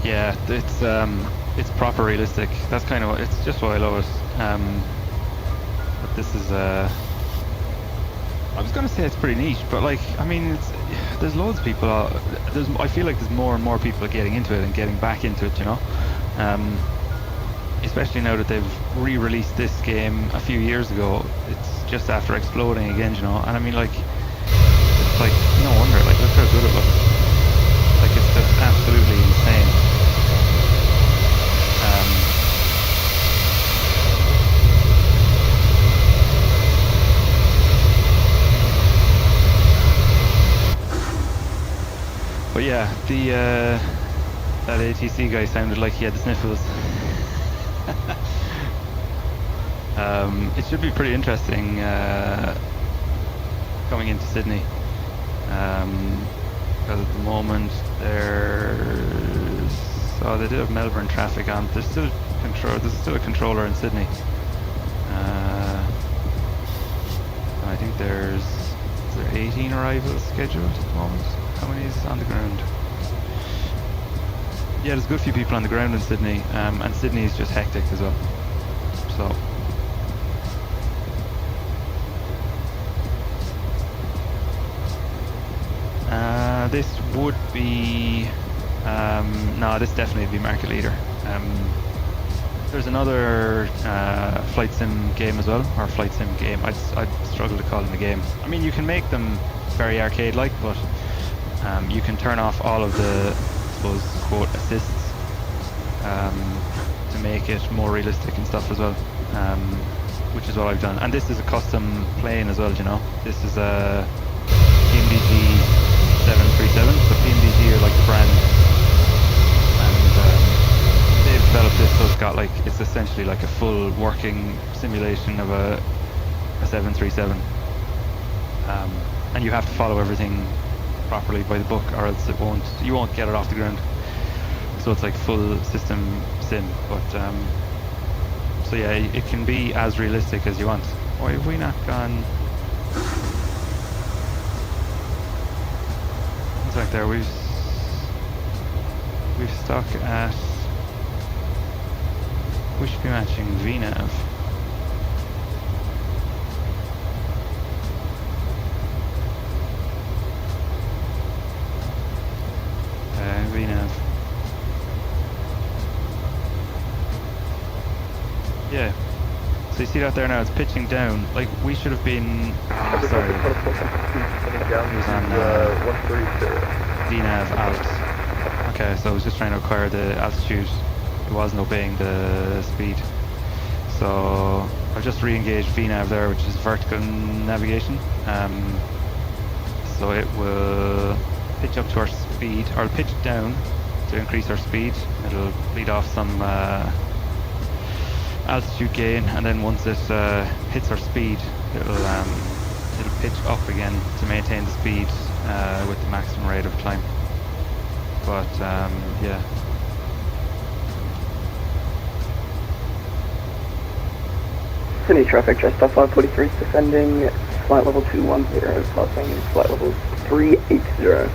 Yeah, it's proper realistic. That's kind of it's just why I love it. But this is I was gonna say it's pretty niche, but like I mean, there's loads of people. I feel like there's more and more people getting into it and getting back into it. You know, especially now that they've re-released this game a few years ago. It's just after exploding again. You know, and I mean like it's like no wonder. Like look how good it looks. Like it's just absolutely insane. But yeah, that ATC guy sounded like he had the sniffles. It should be pretty interesting coming into Sydney. Because at the moment they did have Melbourne traffic on. There's still a controller in Sydney. I think is there 18 arrivals scheduled at the moment? How many is on the ground? Yeah, there's a good few people on the ground in Sydney, and Sydney is just hectic as well. So. This would be no, this definitely would be market leader. There's another flight sim game as well, or flight sim game. I'd struggle to call it a game. I mean, you can make them very arcade-like, but you can turn off all of the, I suppose, quote assists to make it more realistic and stuff as well. Which is what I've done. And this is a custom plane as well. You know, this is a PMDG 737, so PMDG are like the brand, and they've developed this so it's essentially like a full working simulation of a 737, and you have to follow everything properly by the book, or else you won't get it off the ground. So it's like full system sim, but so yeah, it can be as realistic as you want. Why have we not gone? Like there, we've stuck at. We should be matching VNav. VNav. Yeah. So you see that there now? It's pitching down. Like we should have been. Oh, sorry. It was on VNav alt. Okay, so I was just trying to acquire the altitude. It wasn't obeying the speed. So I've just re-engaged VNav there, which is vertical navigation. So it will pitch up to our speed, or pitch down to increase our speed. It'll lead off some altitude gain, and then once it hits our speed, it'll pitch up again to maintain the speed with the maximum rate of climb. But yeah. Sydney traffic, just off 543 is descending, flight level 210, passing flight level 380.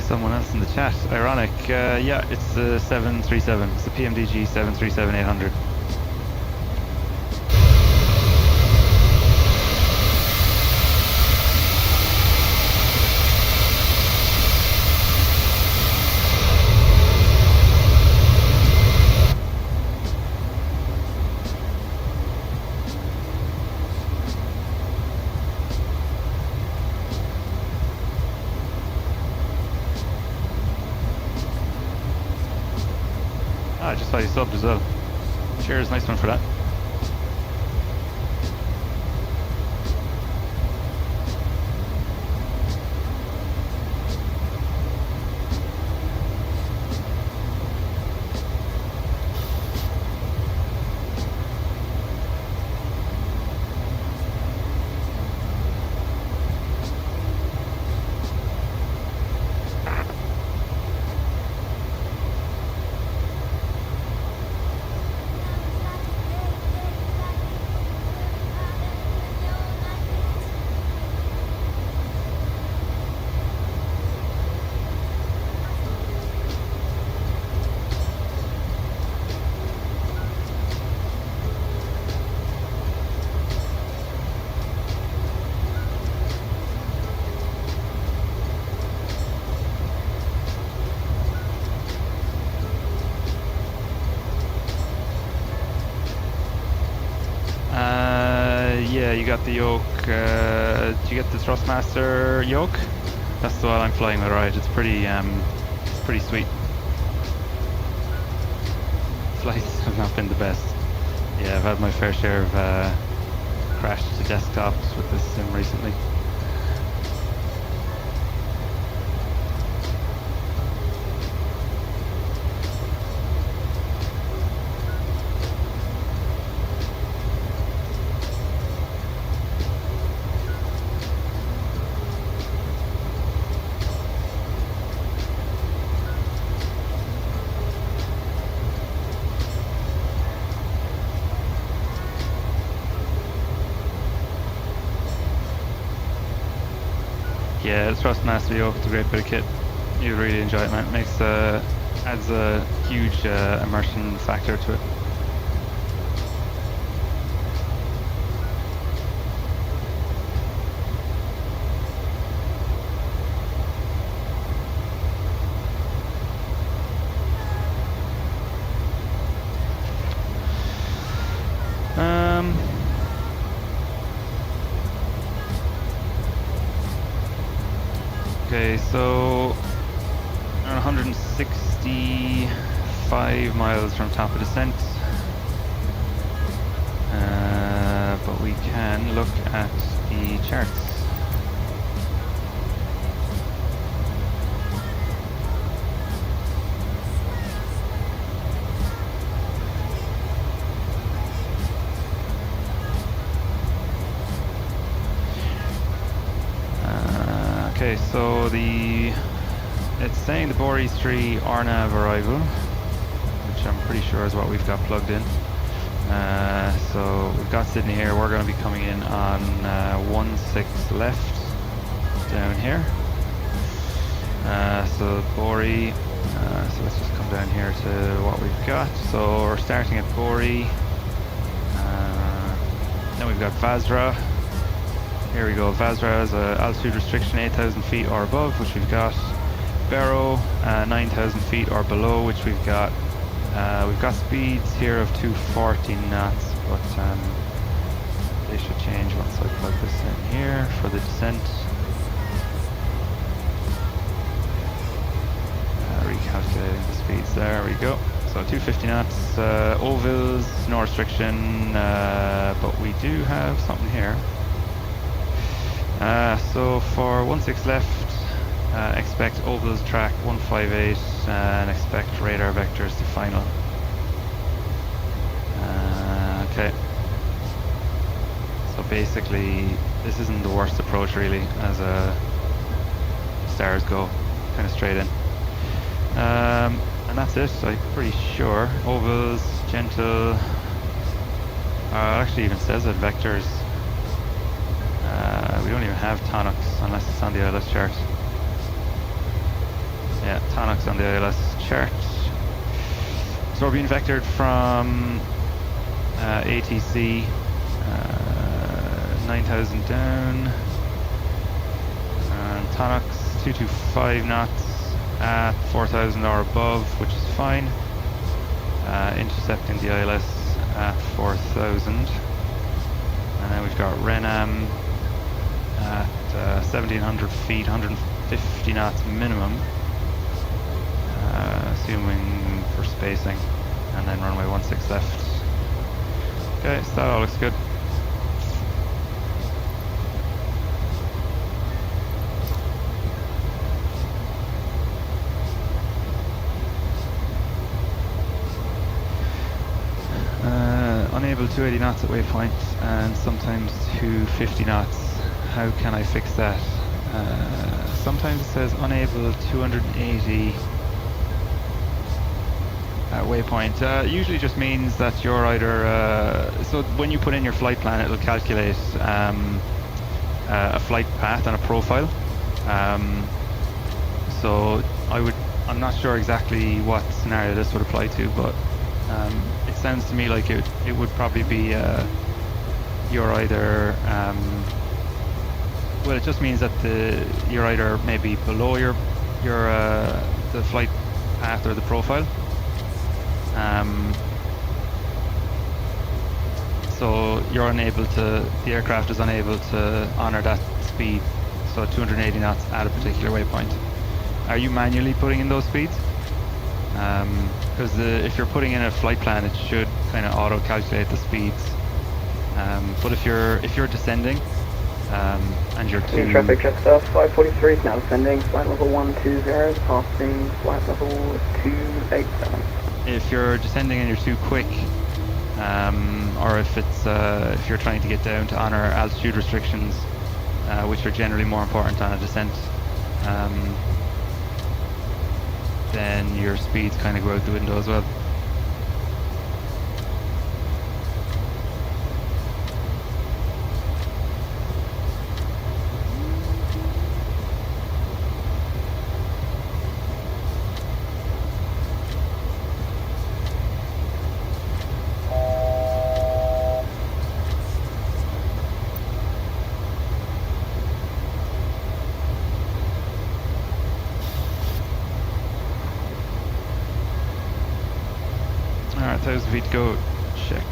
Someone else in the chat, ironic. Yeah, it's the 737. It's the PMDG 737-800. I just saw you subbed as well. Cheers, nice one for that. you got the yoke. Did you get the Thrustmaster yoke? That's the one I'm flying with, right? It's pretty sweet. Flights have not been the best. Yeah, I've had my fair share of crash to desktops with this sim recently. Yeah, the Thrustmaster yoke is a great bit of kit. You'd really enjoy it, man. It makes adds a huge immersion factor to it. Okay, so around 165 miles from top of descent, but we can look at the charts. Okay, so it's saying the Boris 3 RNAV arrival, which I'm pretty sure is what we've got plugged in. So we've got Sydney here. We're going to be coming in on 16 left down here. So Bori, so let's just come down here to what we've got. So we're starting at Bori. Then we've got Vazra. Here we go. Vazra has an altitude restriction 8,000 feet or above, which we've got. Barrow 9,000 feet or below, which we've got. We've got speeds here of 240 knots, but they should change once I plug this in here for the descent. Recalculating the speeds. There we go. So 250 knots. Ovals, no restriction, but we do have something here. So for 16 left, expect ovals track 158 and expect radar vectors to final. Okay. So basically, this isn't the worst approach really, as stars go, kind of straight in. And that's it, I'm pretty sure. Ovals, gentle. It actually even says that vectors. We don't even have Tonox unless it's on the ILS chart. Yeah, Tonox on the ILS chart. So we're being vectored from ATC 9,000 down. And Tonox 225 knots at 4,000 or above, which is fine. Intercepting the ILS at 4,000. And then we've got Renam at 1,700 feet, 150 knots minimum, assuming for spacing, and then runway 16 left. Okay, so that all looks good. Unable 280 knots at waypoint and sometimes 250 knots. How can I fix that? Sometimes it says unable 280 at waypoint. Usually just means that you're either so when you put in your flight plan, it'll calculate a flight path and a profile. So I'm not sure exactly what scenario this would apply to, but it sounds to me like it would probably be you're either well, it just means that you're either maybe below your the flight path or the profile. So so the aircraft is unable to honour that speed, so 280 knots at a particular waypoint. Are you manually putting in those speeds? Because if you're putting in a flight plan, it should kind of auto-calculate the speeds. But if you're descending, and you're New traffic Jetstar 543 is now descending, flight level 120, passing flight level 287. if you're descending and you're too quick, or if you're trying to get down to honour altitude restrictions, which are generally more important on a descent, then your speeds kind of go out the window as well. Alright, 1000 feet to go. Checked.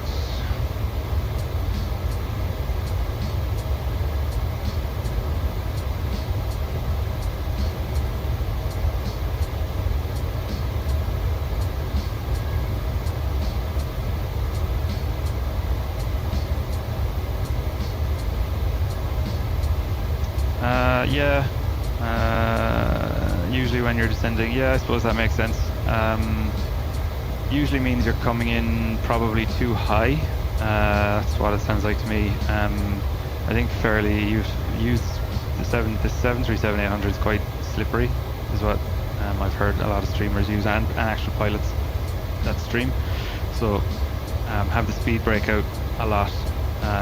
Yeah. Usually when you're descending, yeah, I suppose that makes sense. Usually means you're coming in probably too high. That's what it sounds like to me. I think fairly you've used the 737-800 is quite slippery, is what I've heard a lot of streamers use, and actual pilots that stream. So have the speed brake out a lot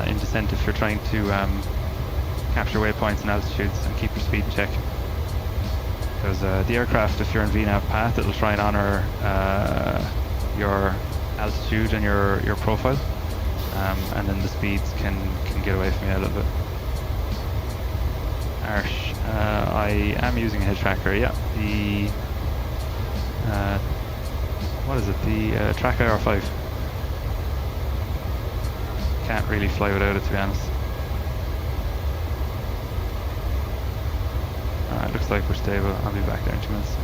in descent if you're trying to capture waypoints and altitudes and keep your speed in check. Because the aircraft, if you're in VNAV path, it'll try and honour your altitude and your profile, and then the speeds can get away from you a little bit. Arsh, I am using a head tracker, yeah. The what is it? The Track IR5. Can't really fly without it, to be honest. Alright, looks like we're stable. I'll be back there in 2 minutes.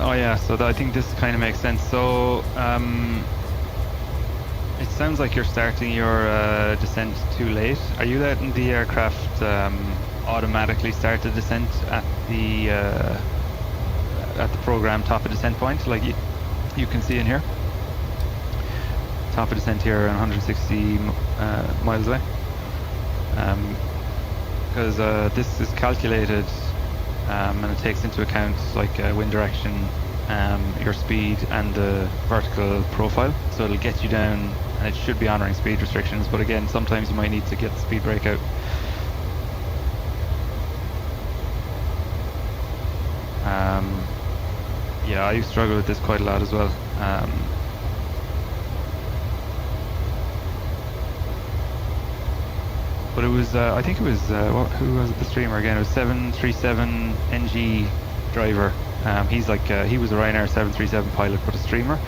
Oh yeah, so I think this kind of makes sense. So it sounds like you're starting your descent too late. Are you letting the aircraft automatically start the descent at the program top of descent point, like you can see in here? Top of descent here, 160 miles away. Because this is calculated and it takes into account like wind direction, your speed and the vertical profile, so it'll get you down and it should be honouring speed restrictions, but again sometimes you might need to get the speed brake out. Yeah, I struggle with this quite a lot as well. But it was, I think it was, who was it, the streamer again? It was 737 NG driver. He's like, he was a Ryanair 737 pilot, but a streamer.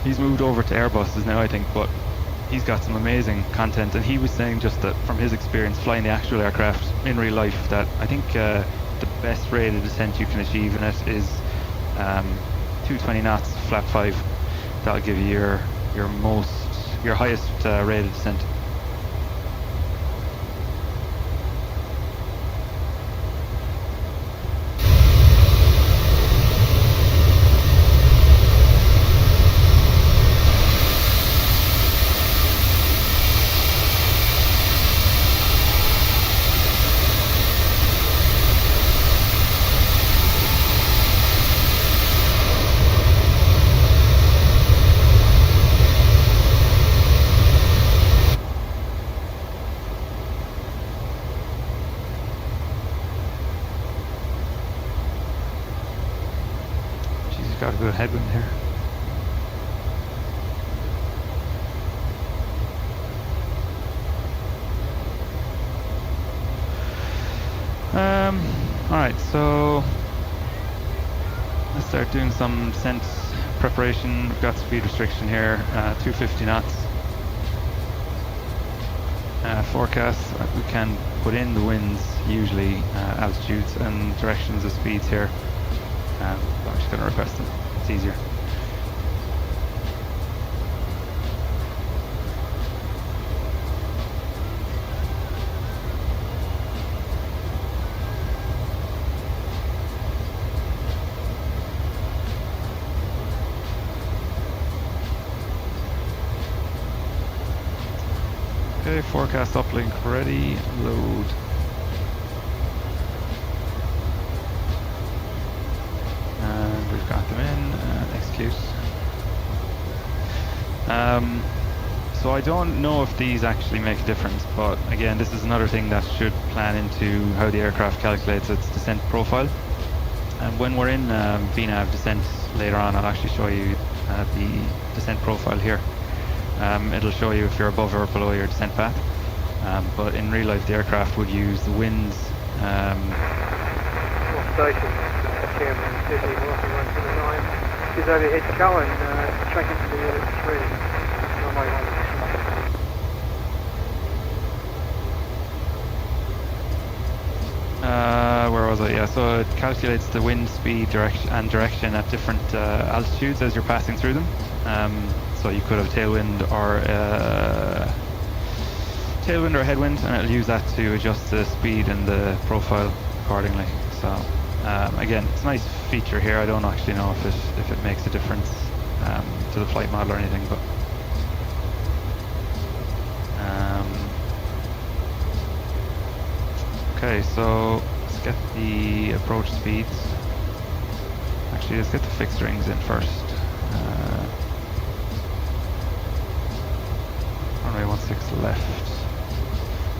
He's moved over to Airbuses now, I think, but he's got some amazing content. And he was saying just that from his experience flying the actual aircraft in real life, that I think the best rated descent you can achieve in it is 220 knots, flap 5. That'll give you your highest rated descent. got a good headwind here. Alright, so let's start doing some descent preparation. We've got speed restriction here, 250 knots. Forecast, we can put in the winds, usually altitudes and directions of speeds here. I'm just going to request them, it's easier. Okay, forecast uplink ready, load. And we've got them in, execute. So I don't know if these actually make a difference, but again, this is another thing that should plan into how the aircraft calculates its descent profile. And when we're in VNAV descent later on, I'll actually show you the descent profile here. It'll show you if you're above or below your descent path. But in real life, the aircraft would use the winds. Station, Chairman Sydney, Northern 179. She's over head to go and tracking to the unit 3. Runway 16. Where was I? Yeah, so it calculates the wind speed direction at different altitudes as you're passing through them. So you could have tailwind or headwind, and it'll use that to adjust the speed and the profile accordingly. So again, it's a nice feature here. I don't actually know if it makes a difference to the flight model or anything, but okay. So let's get the approach speeds. Actually, let's get the fixed rings in first. Runway 16 left.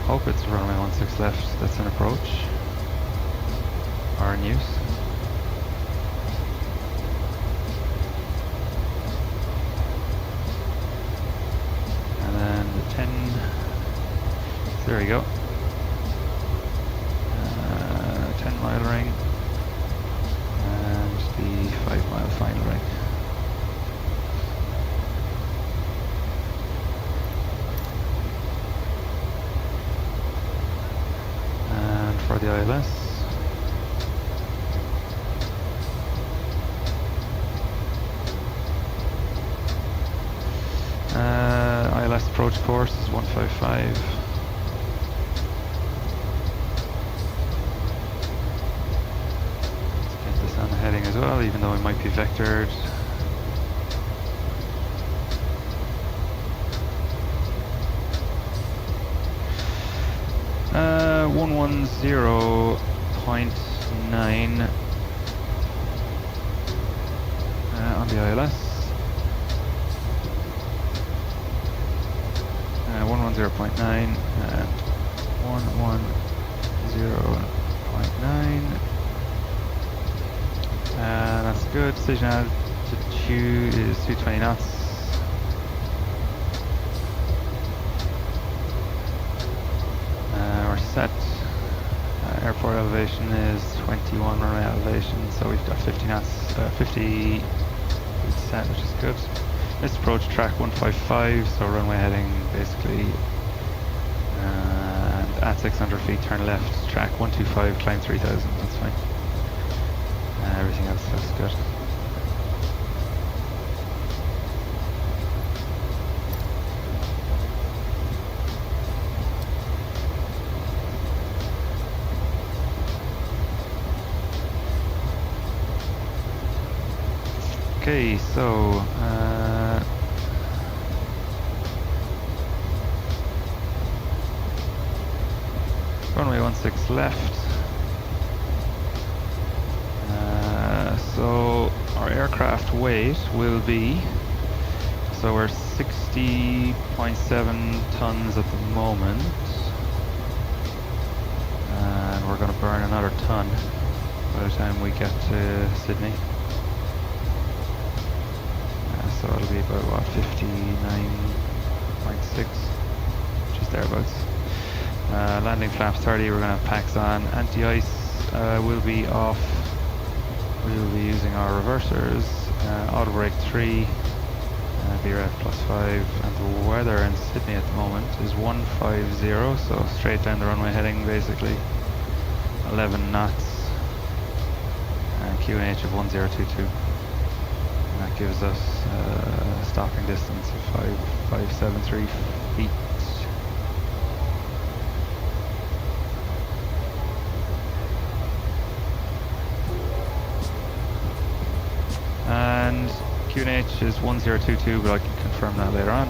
Hope it's runway 16 left. That's an approach or in use. And then the 10. So there we go. 10-mile ring and the 5-mile final ring. For the ILS. ILS approach course is 155. Let's get this on the heading as well, even though it might be vectored. Uh, 110.9 on the ILS. 110.9 and 110.9. That's good. Decision altitude is 220 knots. We're set. Airport elevation is 21 runway elevation, so we've got 50 knots, 50 set, which is good. This approach track 155, so runway heading basically, and at 600 feet turn left, track 125, climb 3000, that's fine. Everything else looks good. Okay, so runway 16 left. So our aircraft weight will be, so we're 60.7 tons at the moment, and we're going to burn another ton by the time we get to Sydney. so it'll be about what, 59.6, which is thereabouts. Landing flaps 30, we're going to have packs on. Anti-ice will be off. We will be using our reversers. Auto brake 3, VRF +5, and the weather in Sydney at the moment is 150, so straight down the runway heading basically. 11 knots, and QNH of 1022. And that gives us a stopping distance of 573 feet. And QNH is 1022, but I can confirm that later on.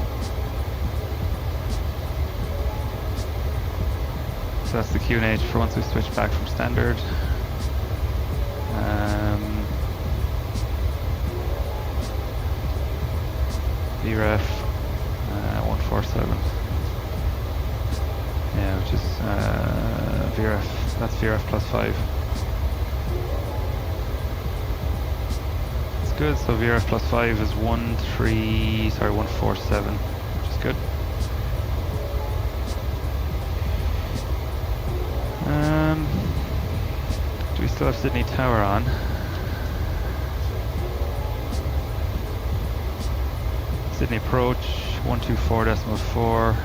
So that's the QNH for once we switch back from standard. VREF 147. Yeah, which is VRF, that's VRF +5. Good, so VRF +5 is 147, which is good. Do we still have Sydney Tower on? Sydney approach 124.4.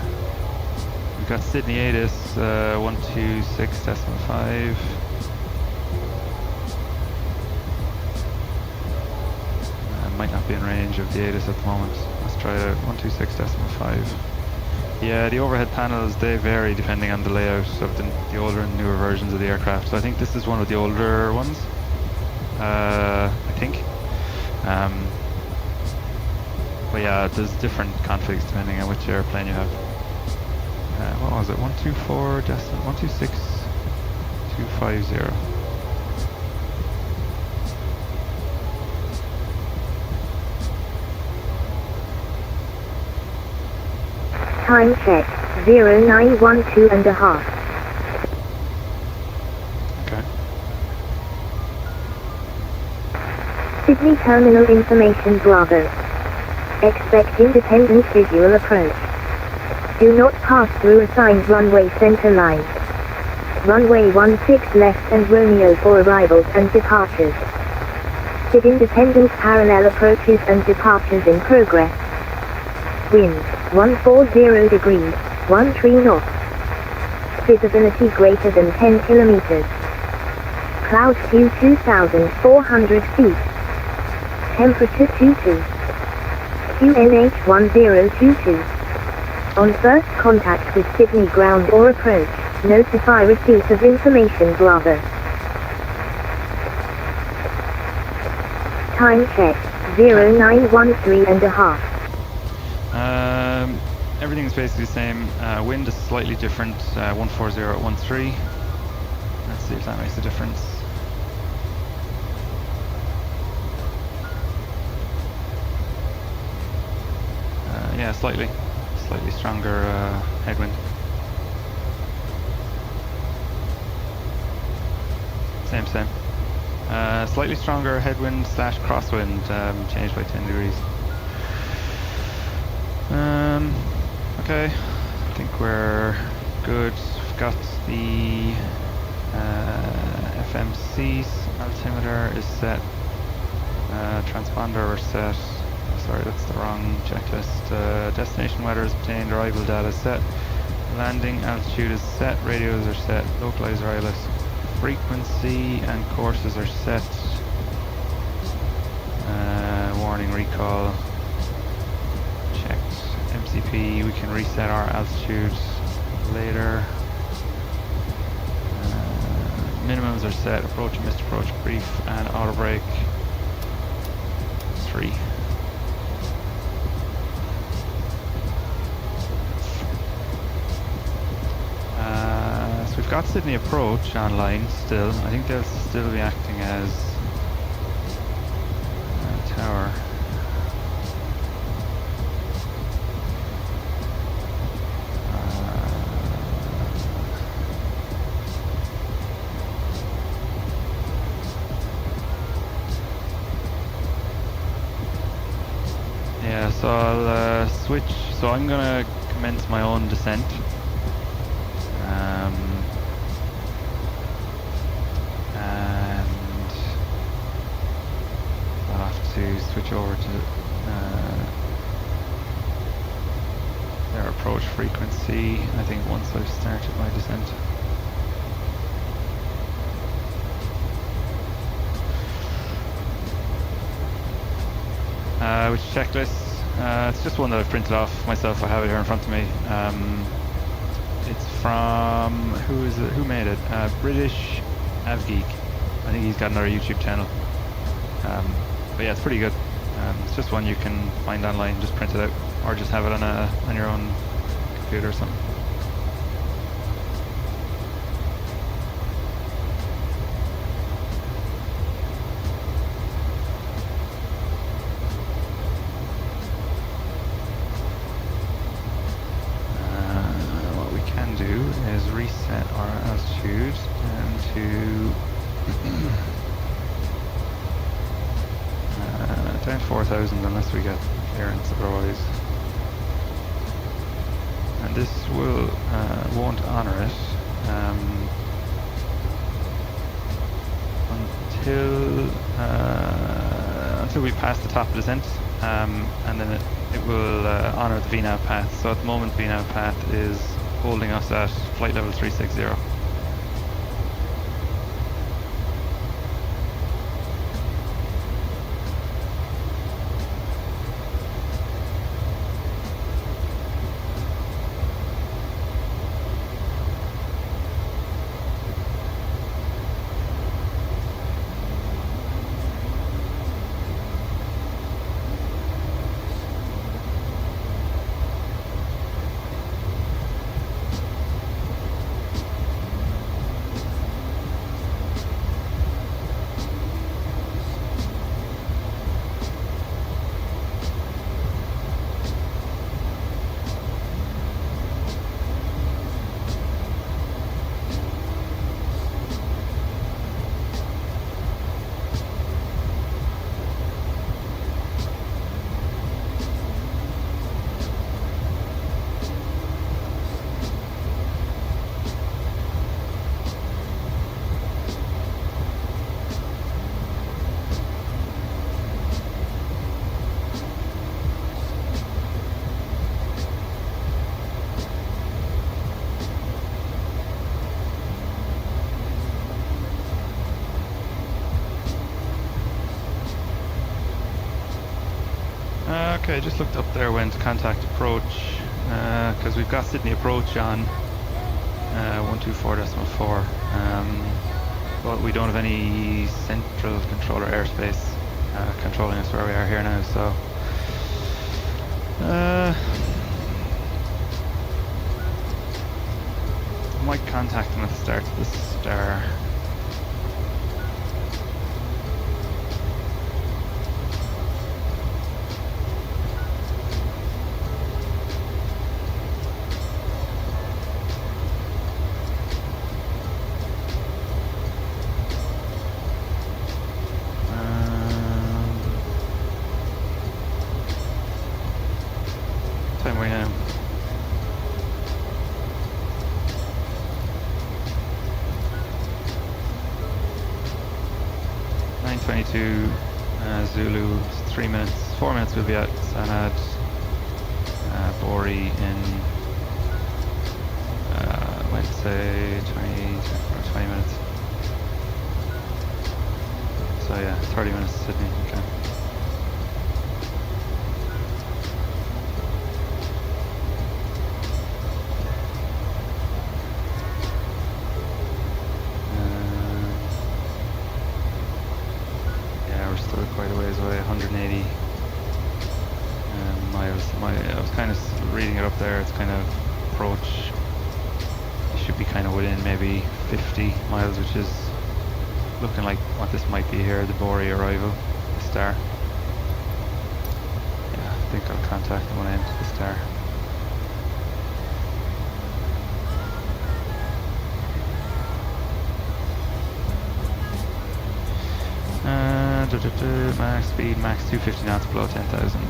We've got Sydney ATIS 126.5. Might not be in range of the ATIS at the moment. Let's try it out. 126.5. Yeah, the overhead panels, they vary depending on the layout of the older and newer versions of the aircraft. So I think this is one of the older ones. I think. But yeah, there's different configs depending on which airplane you have. What was it? 126.250. Time check, 0912.5. Okay. Sydney Terminal Information Bravo. Expect independent visual approach. Do not pass through assigned runway center line. Runway 16 left and Romeo for arrivals and departures. Sid independent parallel approaches and departures in progress. Wind 140 degrees, 13 knots. Visibility greater than 10 kilometers. Cloud Q 2,400 feet. Temperature 22. QNH 1022. On first contact with Sydney ground or approach, notify receipt of information Bravo. Time check, 0913.5. Everything's basically the same. Wind is slightly different, 140 at 13. Let's see if that makes a difference. Yeah, slightly stronger headwind. Same. Slightly stronger headwind / crosswind, changed by 10 degrees. Okay, I think we're good. We've got the FMC altimeter is set. Transponder we're set. Sorry, that's the wrong checklist. Destination weather is obtained. Arrival data is set. Landing altitude is set. Radios are set. Localizer ILS frequency and courses are set. Warning recall. Checked. MCP, we can reset our altitudes later. Minimums are set. Approach and missed approach brief and auto brake 3. So we've got Sydney approach online still. I think they'll still be acting as tower. So I'll switch. So I'm gonna commence my own descent. And I'll have to switch over to their approach frequency, I think, once I've started my descent. Which checklist? It's just one that I've printed off myself. I have it here in front of me. It's from, who is it? Who made it? British Avgeek. I think he's got another YouTube channel. But yeah, it's pretty good. It's just one you can find online. Just print it out, or just have it on your own computer or something. What we can do is reset our altitude down to down 4,000 unless we get clearance otherwise. And this will won't honour it until we pass the top of the descent, and then it will honour the VNAV path. So at the moment VNAV path is holding us at flight level 360. Okay, I just looked up there when to contact approach, because we've got Sydney approach on 124.4, but we don't have any central controller airspace controlling us where we are here now, so I might contact them at the start of the star. Time we now. Zulu, 3 minutes, 4 minutes we'll be at Sanad, Bori in, let's say 20 minutes. So yeah, 30 minutes to Sydney, okay. Quite a ways away, 180 miles. I was kind of reading it up there, it's kind of approach, you should be kind of within maybe 50 miles, which is looking like what this might be here, the Bori arrival, the star. Yeah, I think I'll contact them when I enter the star. Max speed, max 250 knots below 10,000.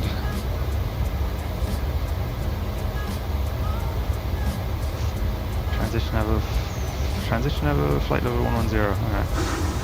transition level, flight level 110. Okay.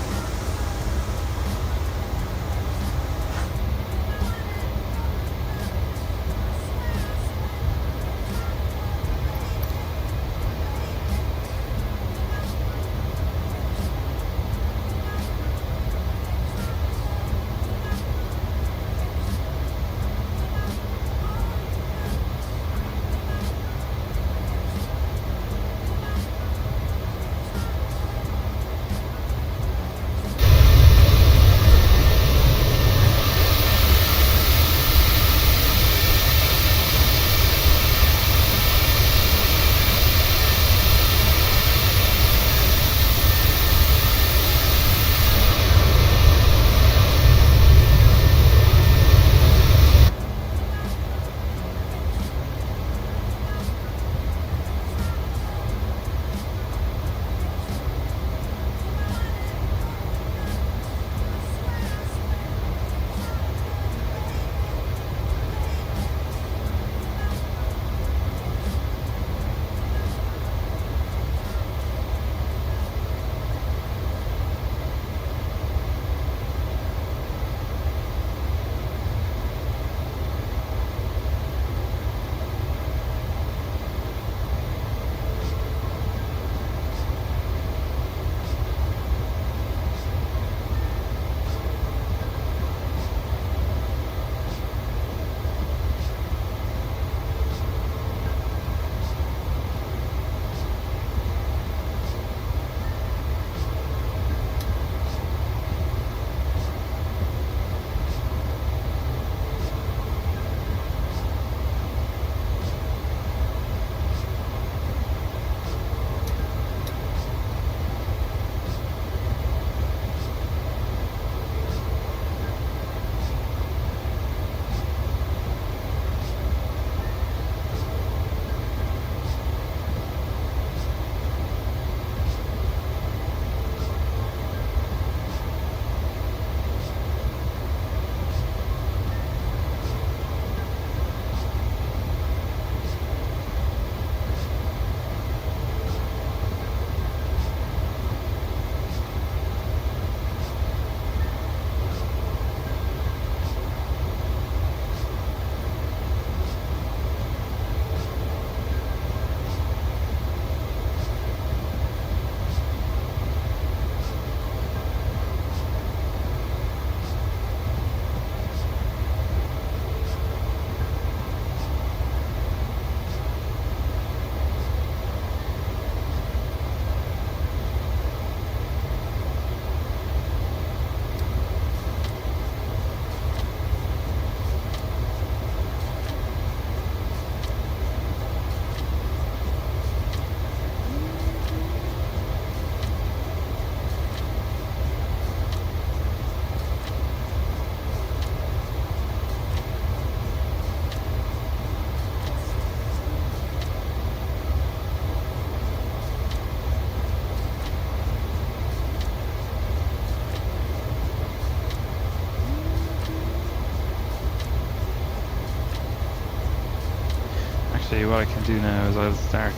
Actually, what I can do now is I'll start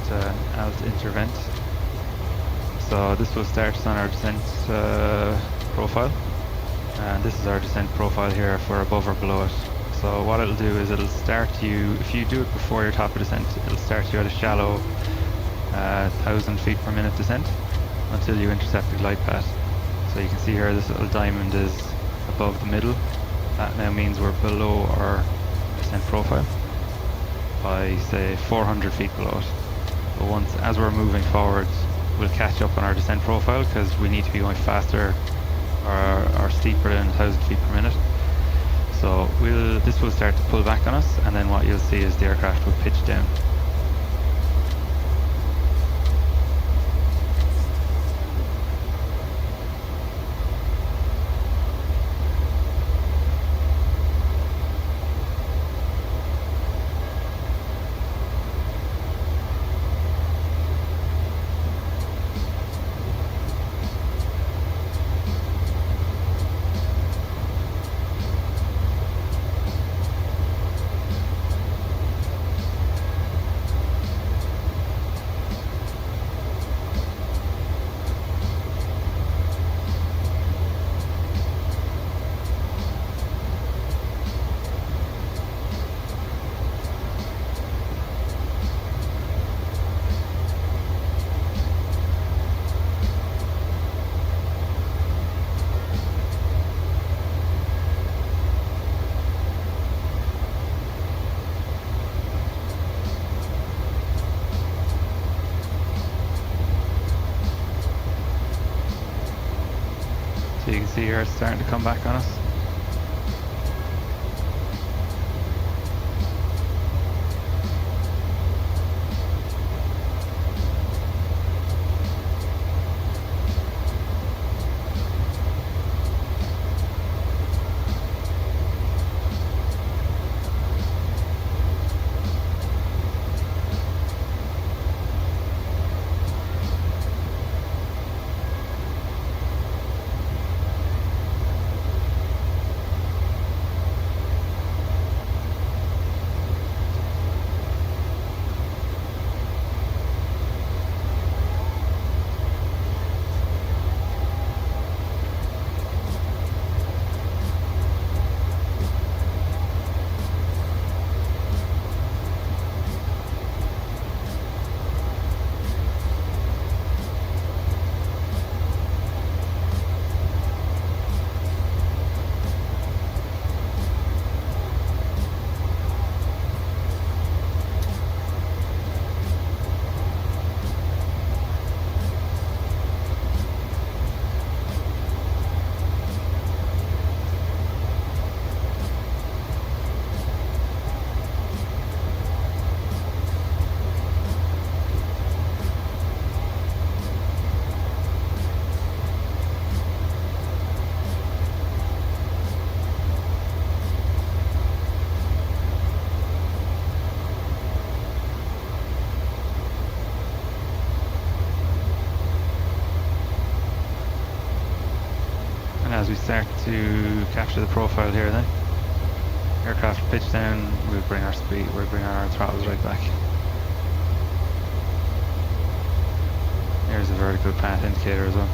alt intervent. So this will start us on our descent profile, and this is our descent profile here for above or below it. So what it'll do is it'll start you, if you do it before your top of descent, it'll start you at a shallow 1,000 feet per minute descent until you intercept the glide path. So you can see here this little diamond is above the middle. That now means we're below our descent profile by say 400 feet below it. But as we're moving forward, we'll catch up on our descent profile because we need to be going faster or steeper than 1,000 feet per minute. So this will start to pull back on us, and then what you'll see is the aircraft will pitch down. So you can see here it's starting to come back on us. And as we start to capture the profile here then, aircraft pitch down, we'll bring our speed, we'll bring our throttles right back. Here's the vertical path indicator as well.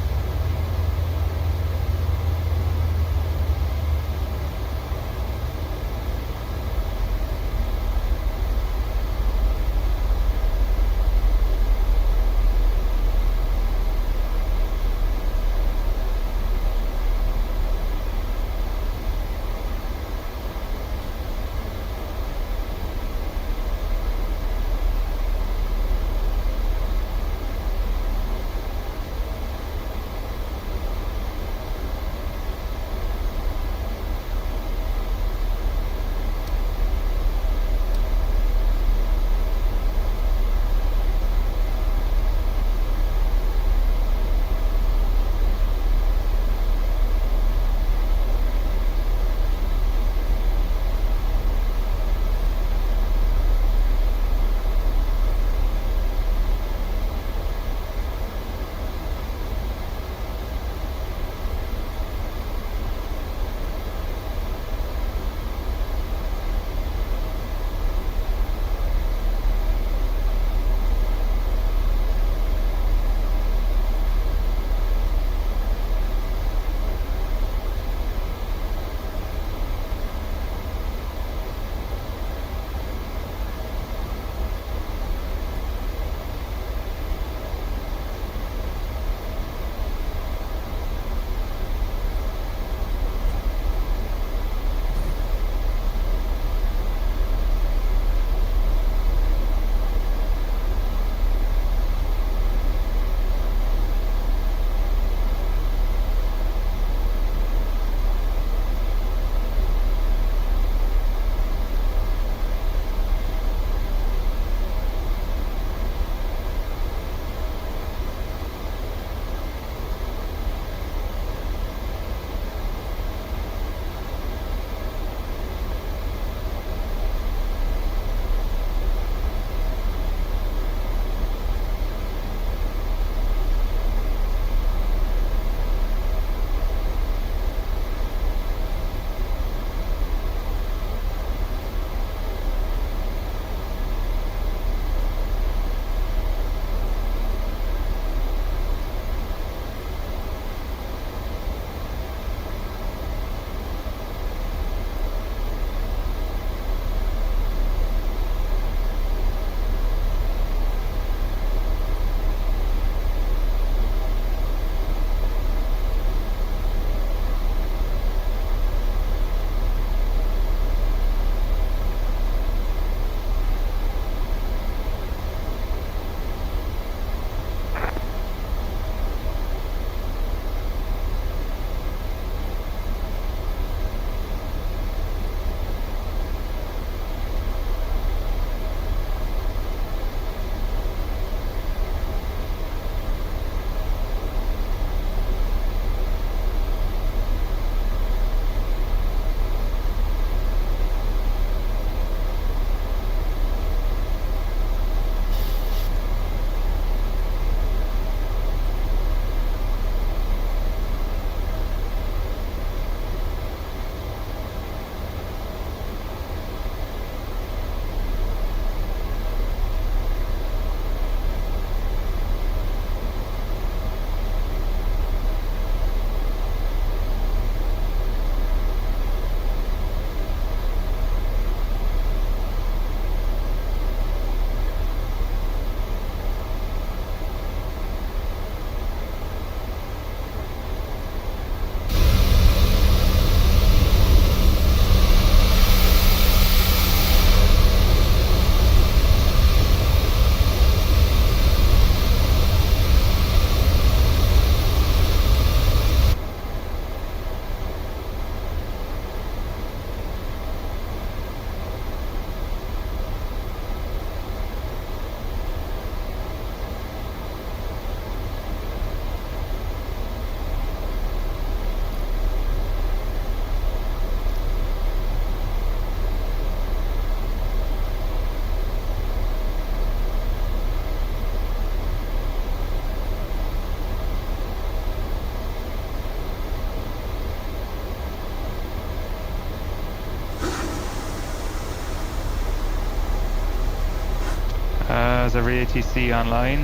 has their VATC online.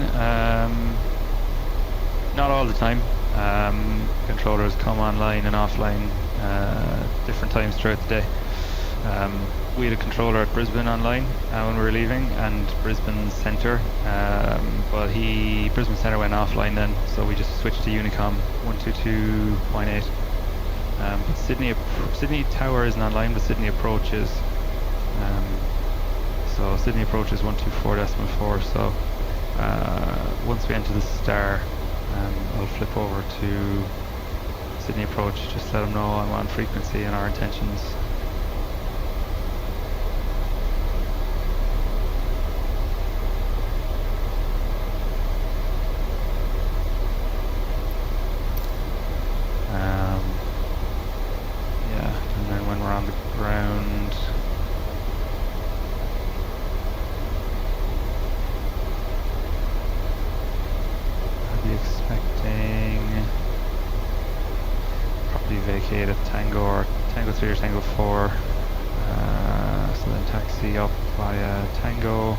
Not all the time. Controllers come online and offline different times throughout the day. We had a controller at Brisbane online when we were leaving, and Brisbane Centre, but Brisbane Centre went offline then, so we just switched to Unicom 122.8. But Sydney Tower isn't online, but Sydney Approach is. So Sydney Approach is 124.4. So once we enter the star, I'll flip over to Sydney Approach, just let them know I'm on frequency and our intentions. And then when we're on the ground, I'll be expecting probably vacate at Tango 3 or Tango 4. So then taxi up via Tango,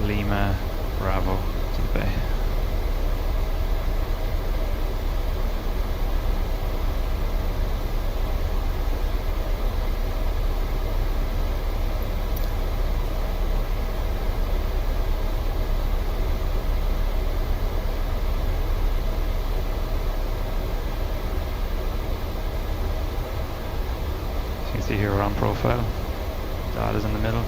Lima, Bravo to the bay. See here we're on profile. Dot is in the middle.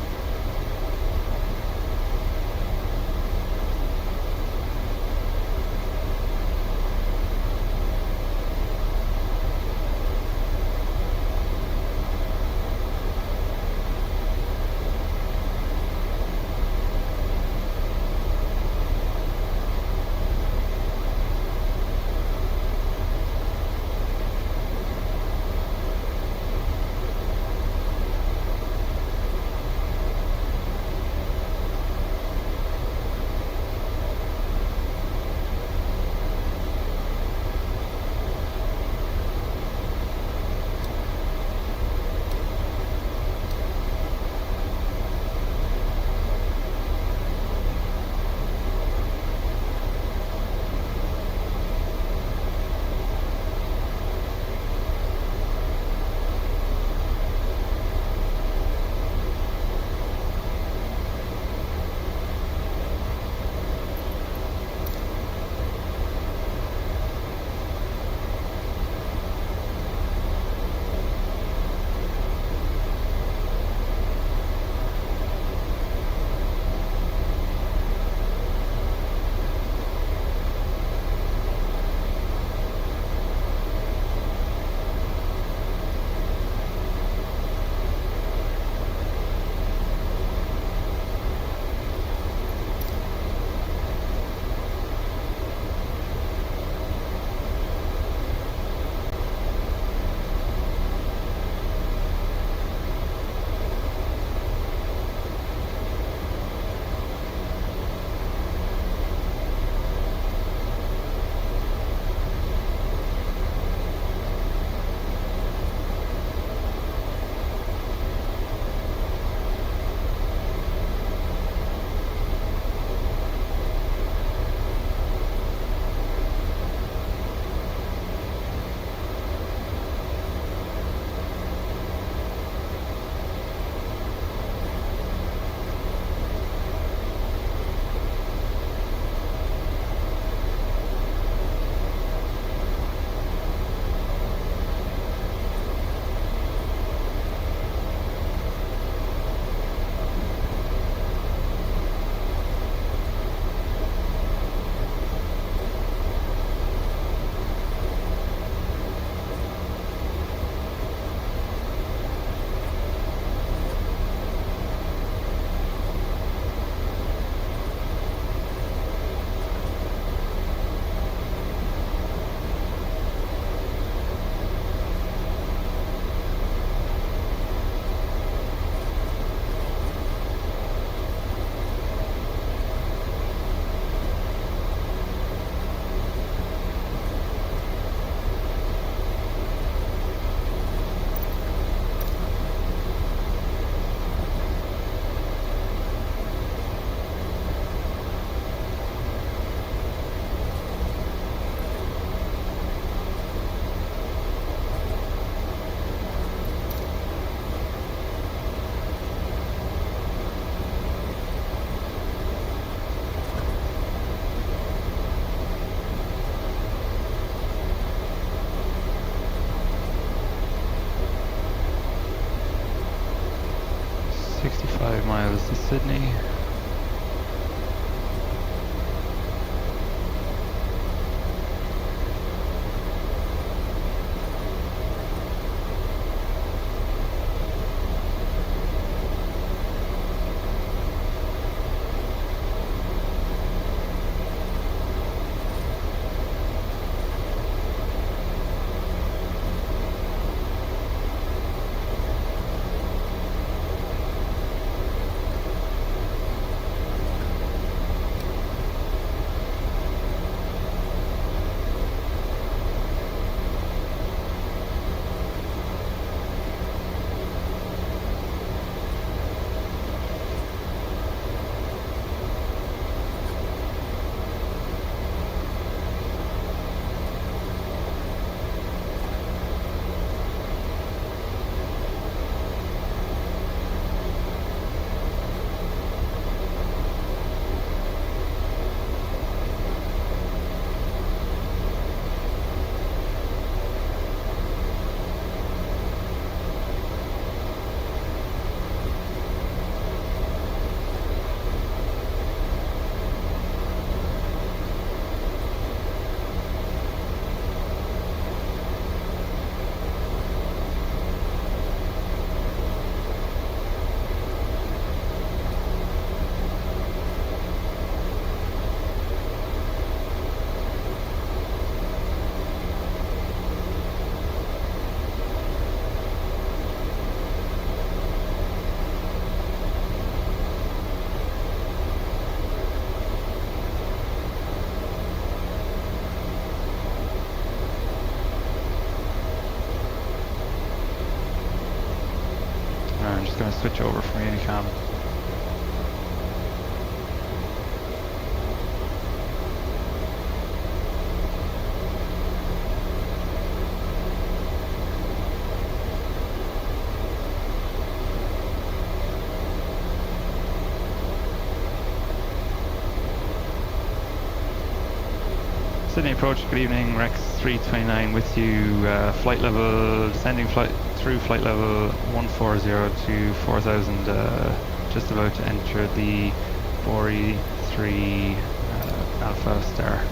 Sydney. I'm just going to switch over from Unicam. Sydney approach, good evening, Rex 329 with you, flight level, descending flight through flight level 140 to 4000, just about to enter the Bori 3 Alpha Star.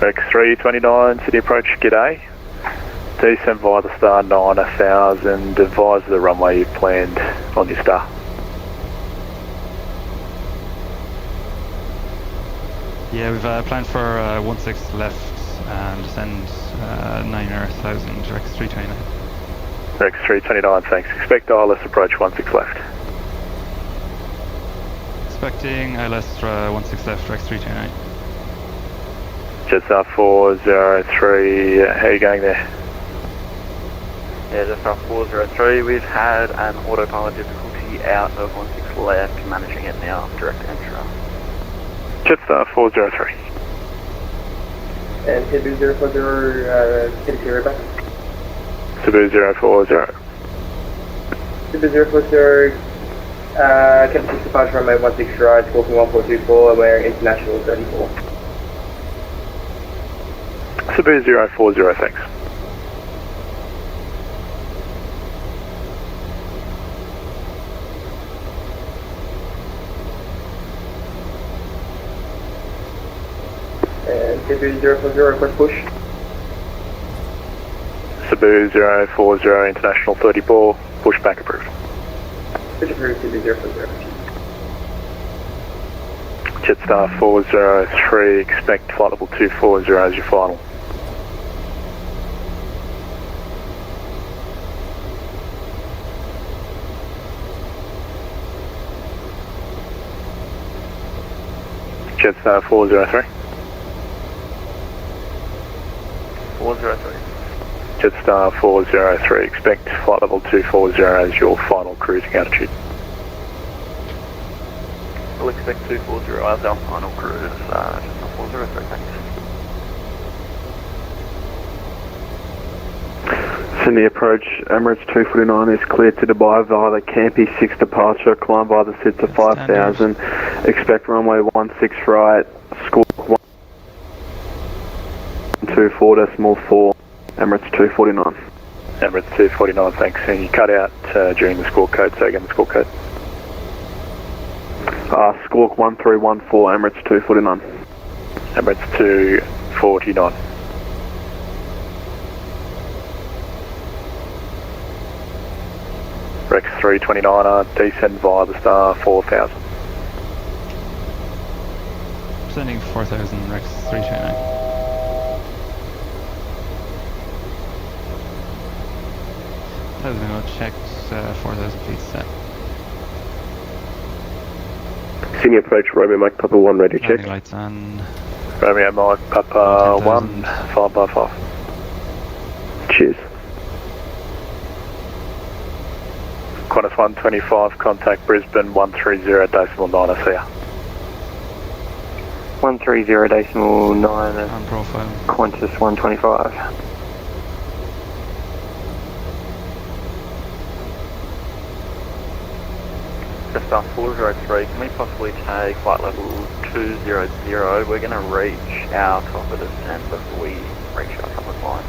Rex 329, Sydney approach, g'day. Descend via the star 9000, advise the runway you've planned on your star. Yeah, we've planned for 16 left and descend 9000, Rex 329. Rex 329, thanks. Expect ILS approach 16 left. Expecting ILS 16 left, Rex 329. Jetstar 403, how are you going there? Yeah, Jetstar 403, we've had an autopilot difficulty out of 16 left, managing it now, direct entry. Jetstar 403. And Cebu 040, can you back? Cebu 040. Cebu 040, Captain 6 departure runway 16 right, walking 1424, and we're international 34. Cebu 040, thanks. Cebu 040, request push. Cebu 040, international 34, pushback approved. Push approved, Cebu 040. Jetstar 403, expect flight level 240 as your final. Jetstar 403. 403. Jetstar 403, expect flight level 240 as your final cruising altitude. We'll expect 240 as our final cruise, Jetstar 403, thanks. Sydney approach, Emirates 249 is cleared to Dubai via the Campy 6 departure, climb via the SID to 5000, expect runway 16 right, squawk 124.4, Emirates 249. Emirates 249, thanks. And you cut out during the score code, so again the score code. Squawk 1314, Emirates 249. Emirates 249. Rex 329, descend via the star 4000. Sending 4000, Rex 329. I was going to check 4000 feet set. Senior approach, Romeo Mike Papa 1, ready to check. Landing lights on. Romeo Mike Papa 1, 5x5. Cheers. Qantas 125, contact Brisbane 130.9, I see ya. 130.9 on profile. Qantas 125. Just our 403, can we possibly take flight level 200? We're going to reach our top of descent before we reach our top of line.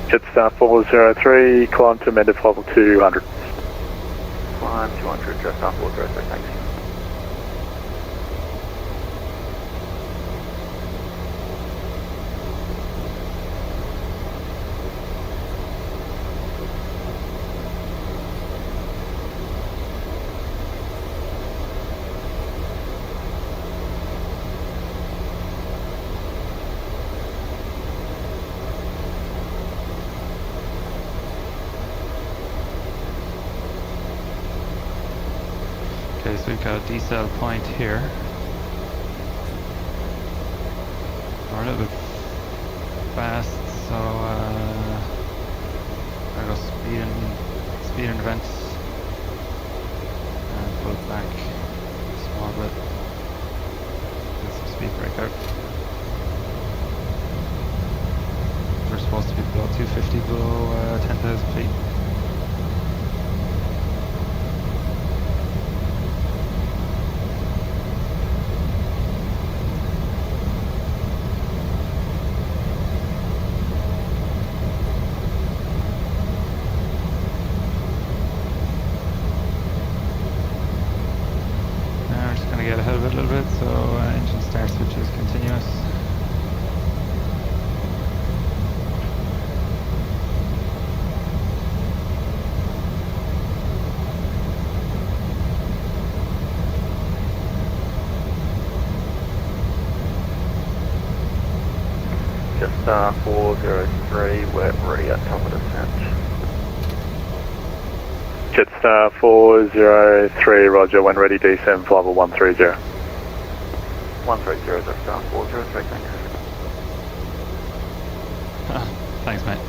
Jetstar 403, climb to amended flight level 200. Climb 200, Jetstar 403, thanks. Okay, so we've got a decel point here. We're a little bit fast, so I go speed and vents and pull it back a small bit. Get some speed breakout. We're supposed to be below 250, below 10,000 feet. Get ahead of it a little bit, so engine start switch is continuous. Jetstar 403, we're ready at top of descent. Jetstar 403, roger, when ready, descend flight level 130. 130, Jetstar 403, thanks. Thanks, mate.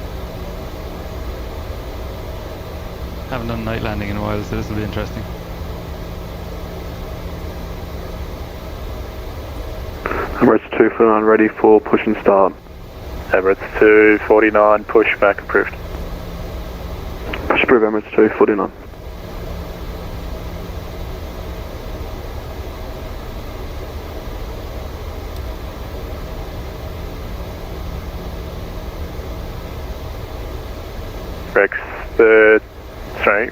Haven't done night landing in a while, so this will be interesting. Emirates 249, ready for push and start. Emirates 249, push back approved. Push approved, Emirates 249.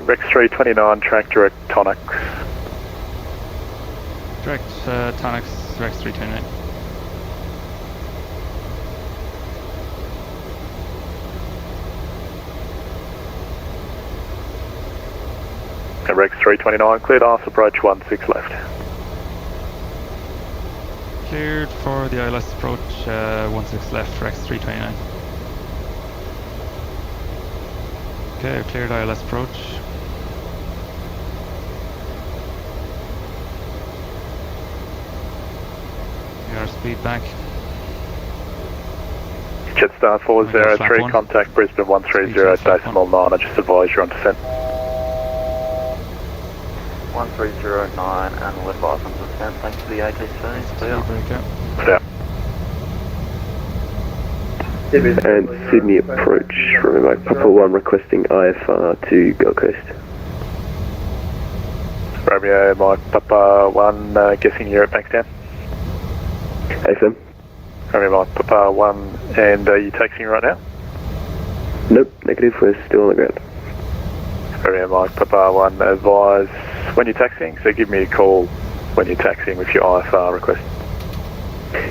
Rex 329, track direct tonics. Direct tonics, Rex 329. Rex 329, cleared ILS approach 16 left. Cleared for the ILS approach 16 left, Rex 329. Okay, I've cleared ILS approach. Our speed back. Jetstar 403, contact Brisbane 130.9, I just advise you're on descent. 1309 and we'll advise on descent, thanks for the ATC. Speed breakout. Yeah. And Sydney approach, remember Papa 1 requesting IFR to Gold Coast. Romeo, Mike Papa 1, guessing you're at Bankstown. AFM. Romeo, Mike Papa 1, and are you taxiing right now? Nope, negative, we're still on the ground. Romeo Mike Papa 1, advise when you're taxiing, so give me a call when you're taxiing with your IFR request.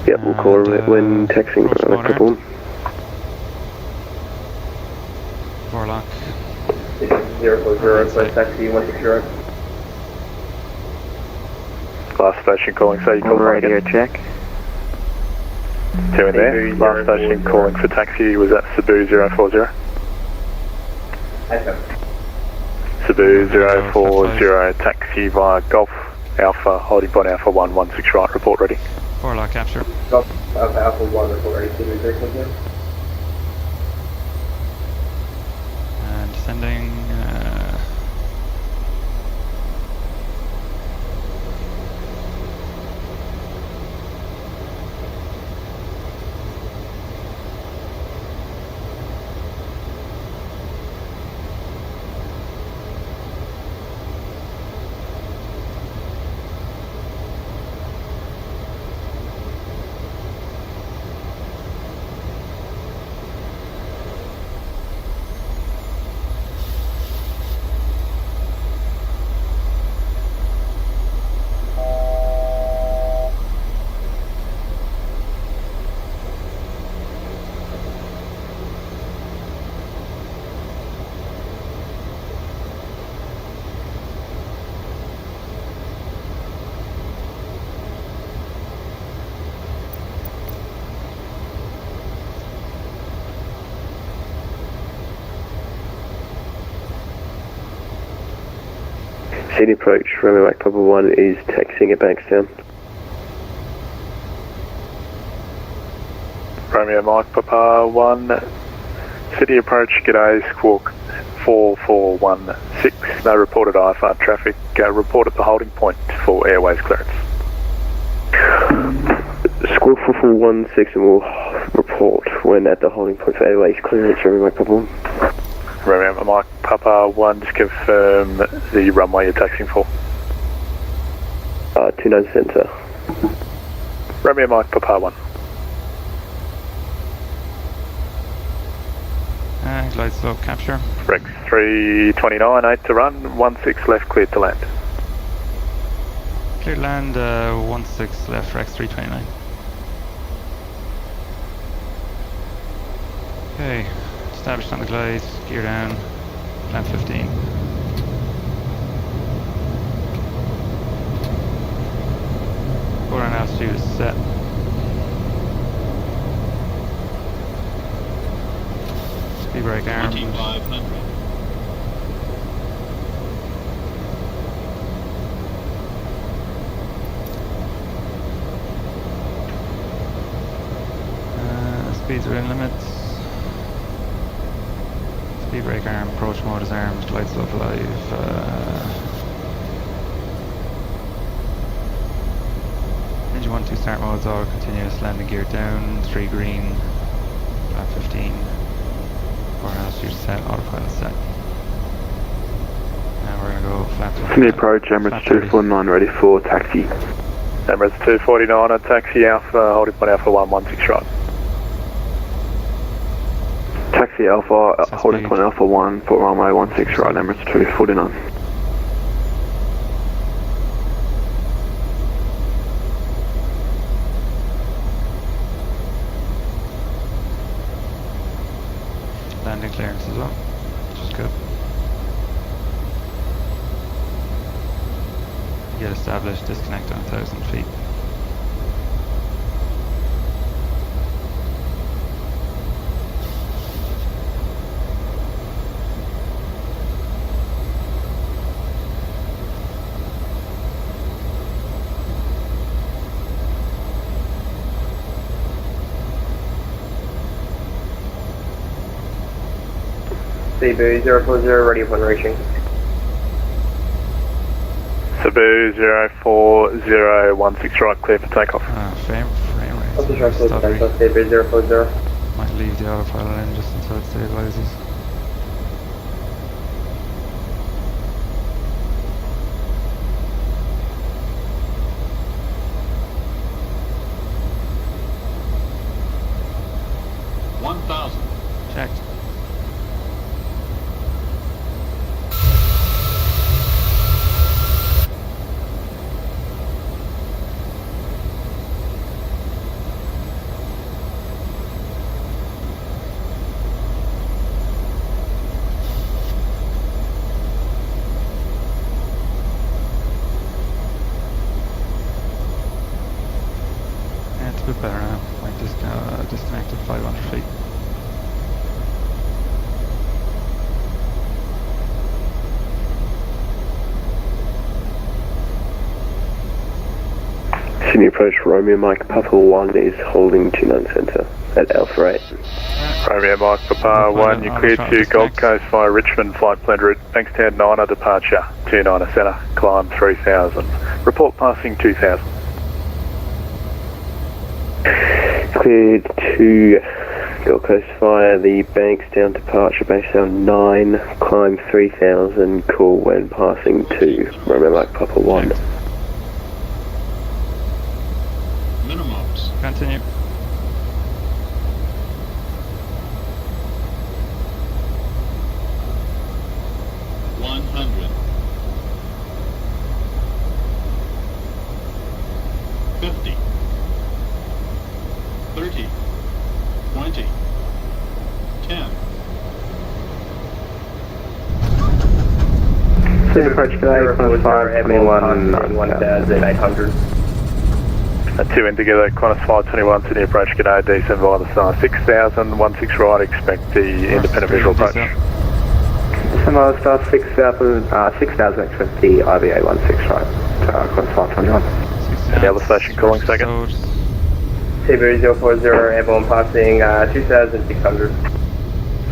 Yep, we'll call when taxiing on a couple. Four-lock. 040, request taxi 160. Last station calling, so you call radio check. 2 in there. Last station calling for taxi was at Cebu 040. Cebu 040, taxi via Golf Alpha, holding point Alpha 116 right, report ready. Four-lock capture. Golf Alpha 1, report ready, Cebu 040. And descending. City approach, Romeo Mike Papa 1 is taxiing at Bankstown. Romeo Mike Papa 1, city approach, g'day, Squawk 4416, no reported IFR traffic, report at the holding point for airways clearance. Squawk 4416 will report when at the holding point for airways clearance, Romeo Mike Papa 1. Romeo Mike Papa 1, just confirm the runway you're taxiing for. 29 Centre. Romeo Mike Papa 1. And glide slope capture. Rex 329, 8 to run, 16 left, cleared to land. Clear to land, 16 left, Rex 329. Okay, established on the glide, gear down, land 15. Four on altitude is set. Speed brake arm. 2500. Speeds are in limits. Speed brake arm, approach mode is armed, glide slope alive. Engine 1, 2 start modes, all continuous, landing gear down, 3 green, flat 15, 4 altitude set, autopilot set. Now we're going to go flat 20. City approach, Emirates 249 ready for taxi. Emirates 249 on taxi Alpha, holding point Alpha 116 right. Taxi Alpha, holding point Alpha 1 for runway 16 right, Emirates 249. Landing clearance as well, which is good. Get established, disconnect on 1000 feet. Cebu 040, ready upon reaching. Cebu 04016 right, clear for takeoff. Frame rate. Officer right, clear for takeoff, Cebu 040. Might leave the autopilot in just until it stabilizes. Checked. bit better now. Might just disconnected 500 feet. Sydney approach Romeo Mike Papa 1 is holding 29 centre at Alpha 8. Romeo Mike Papa 1, you cleared to Gold Coast via Richmond flight planned route, Bankstown 9er departure, 29er centre, climb 3000. Report passing 2000. Cleared to Gold Coast via the Bankstown departure, Bankstown 9, climb 3000, call when passing 2, Romeo Mike Papa 1. Minimums. Continue. Sydney approach today, 521, 1800. 2 in together, Qantas 521, Sydney approach, g'day, descend via the star 6000, 16 right, expect the independent visual approach. Descend via the star 6000, 6000, expect the IVA 16 right, Qantas 521. And the other station calling second. Cebu 040, airborne passing 2600.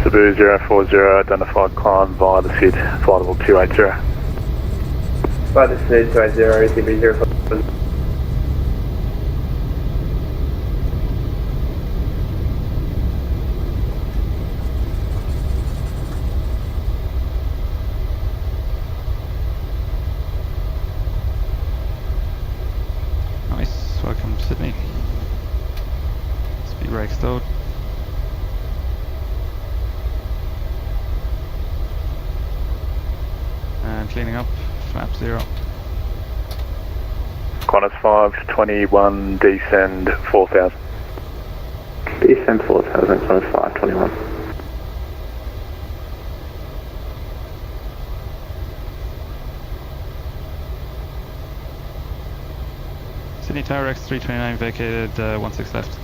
Cebu 040, identified climb via the SID, flight level 280. By the SID 280, Cebu 040. Nice, welcome to Sydney. Speed brake stowed. And cleaning up, flap 0. Qantas 521, descend 4000. Descend 4000, Qantas 521. Sydney Tower X329 vacated, 16 left.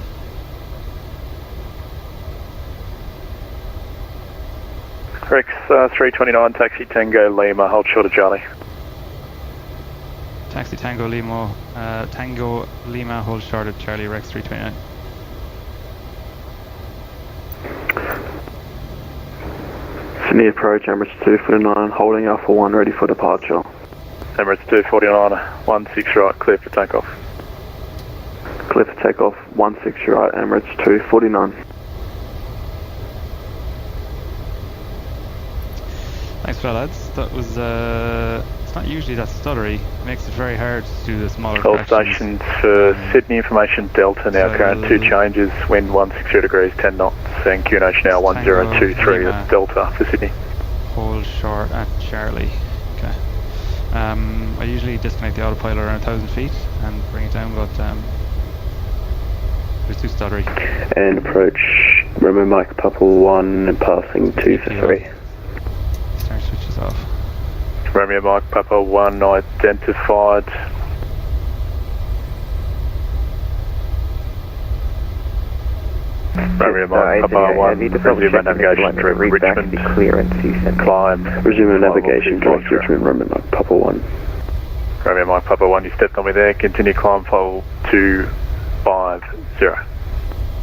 Rex 329, taxi Tango Lima, hold short of Charlie. Taxi Tango Lima, hold short of Charlie Rex 329. Sydney approach, Emirates 249, holding Alpha 1, ready for departure. Emirates 249, 16 right, clear for takeoff. Clear for takeoff, 16 right, Emirates 249. Thanks for that, lads. That was, it's not usually that stuttery. It makes it very hard to do the smaller All fractions. stations for Sydney information Delta now current 2 changes, wind 160 degrees 10 knots, and QNH now 1023 at Delta for Sydney. Hold short at Charlie. Okay. I usually disconnect the autopilot around 1000 feet and bring it down, but it was too stuttery. And approach Romeo Mike Papa 1, passing 2 for 3. Start switches off. Romeo Mike Papa 1 identified. Romeo Mike Papa 1, resume navigation direct Richmond, climb. Resume navigation direct Richmond, Romeo Mike Papa 1. Romeo Mike Papa 1, you stepped on me there, continue climb file 250.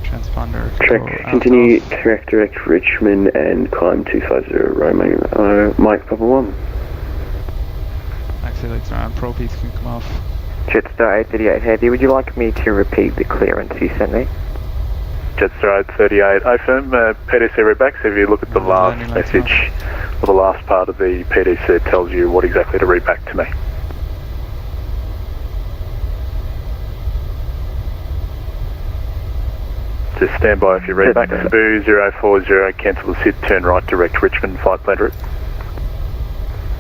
Transponder. Track, continue track direct Richmond and climb 250, Romeo Mike Papa 1. Actually, lights around, Propeats can come off. Jetstar 838 Heavy, would you like me to repeat the clearance you sent me? Jetstar 838 AFM, PDC readback, so if you look at the last message, or the last part of the PDC, it tells you what exactly to read back to me. Just stand by if you read back. Cebu 040, cancel the SID, turn right, direct Richmond, flight plan route.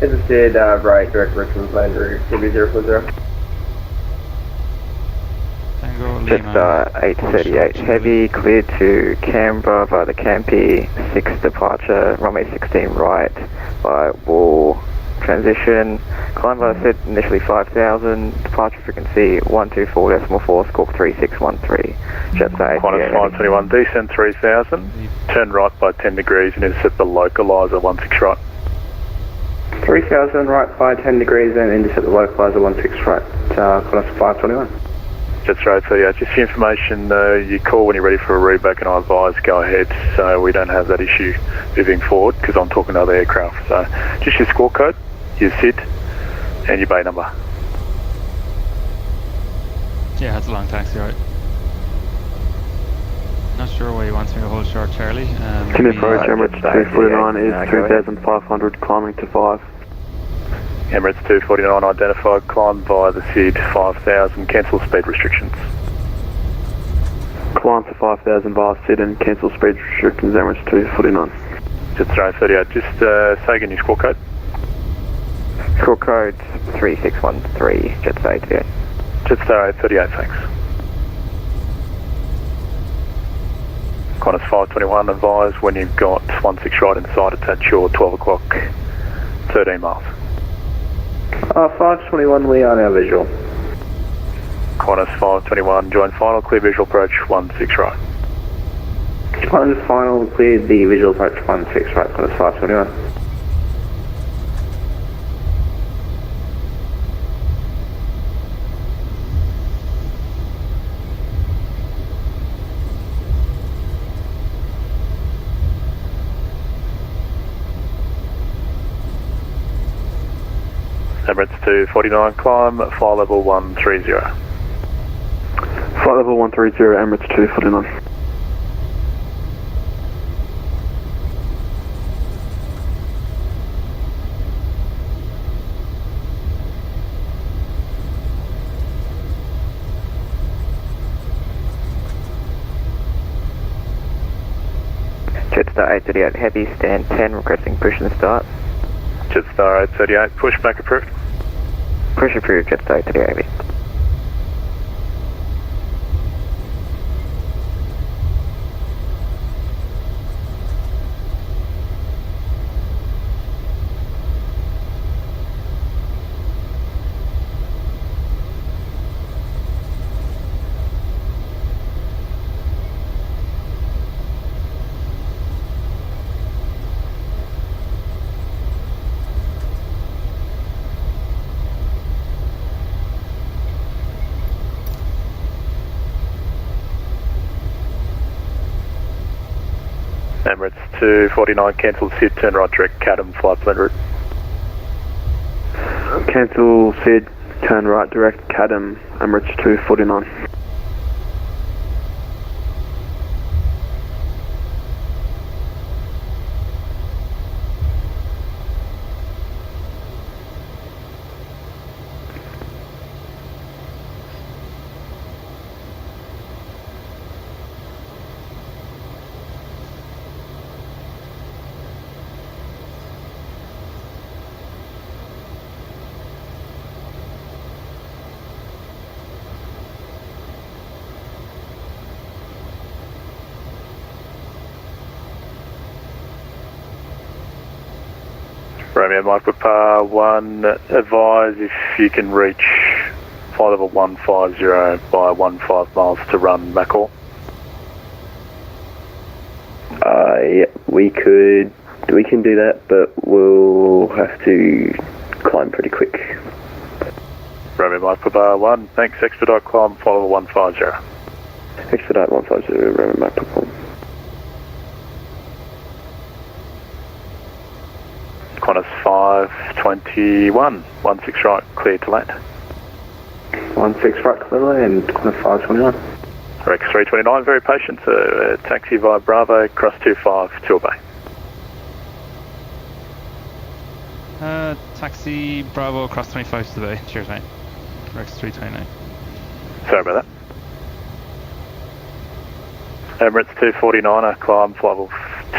As I said, right, direct Richmond plan route, Cebu 040. Jetstar 838 Heavy, cleared to Canberra via the Campy, 6 departure, runway 16 right, by wall transition. Climb via SID initially 5,000, departure frequency 124.4, squawk 3613. Jetstar Qantas 521, descend 3,000, turn right by 10 degrees and intercept the localizer 16 right. 3,000 right by 10 degrees and intercept the localizer 16 right. Qantas 521. Jetstar 38, just for information, you call when you're ready for a reback and I advise go ahead so we don't have that issue moving forward because I'm talking to other aircraft. So just your score code, your SID and your bay number. Yeah, it's a long taxi, right? Not sure why he wants me to hold short, Charlie. Sydney approach, Emirates 249 is 3,500, climbing to 5. Emirates 249 identified, climb via the SID 5,000, cancel speed restrictions. Climb to 5,000 via SID and cancel speed restrictions, Emirates 249. Jetstar 38, just say again your score code. Score code 3613, Jetstar 88. Jetstar 38, thanks. Qantas 521, advise when you've got 16 right inside, it's at your 12 o'clock, 13 miles. 521, we are now visual. Qantas 521, join final, clear visual approach 16 right. Qantas final, cleared the visual approach 16 right, Qantas 521. Emirates 249, climb, flight level 130. Flight level 130, Emirates 249. Jetstar 838 heavy, stand 10, requesting push and start. Jetstar 838, pushback approved. Push approved, Jetstar 838 heavy. Emirates 249, cancel SID, turn right direct, Cadam, flight plan route. Cancel SID, turn right direct, Cadam, Emirates 249. Romeo Mike Papa 1, advise if you can reach flight level 150 by 15 miles to run Macall. Yeah, we can do that, but we'll have to climb pretty quick. Romeo Mike Papa 1, thanks, expedite climb, flight level 150. Expedite 150, Romeo Mike Papa 1. Qantas 521, 16 right, clear to land. 16 right, clear to land, Qantas 521. Rex 329, very patient, taxi via Bravo, cross 25 to obey. Taxi Bravo across 25 today. Cheers, mate. Rex 329. Sorry about that. Emirates 249, climb flight level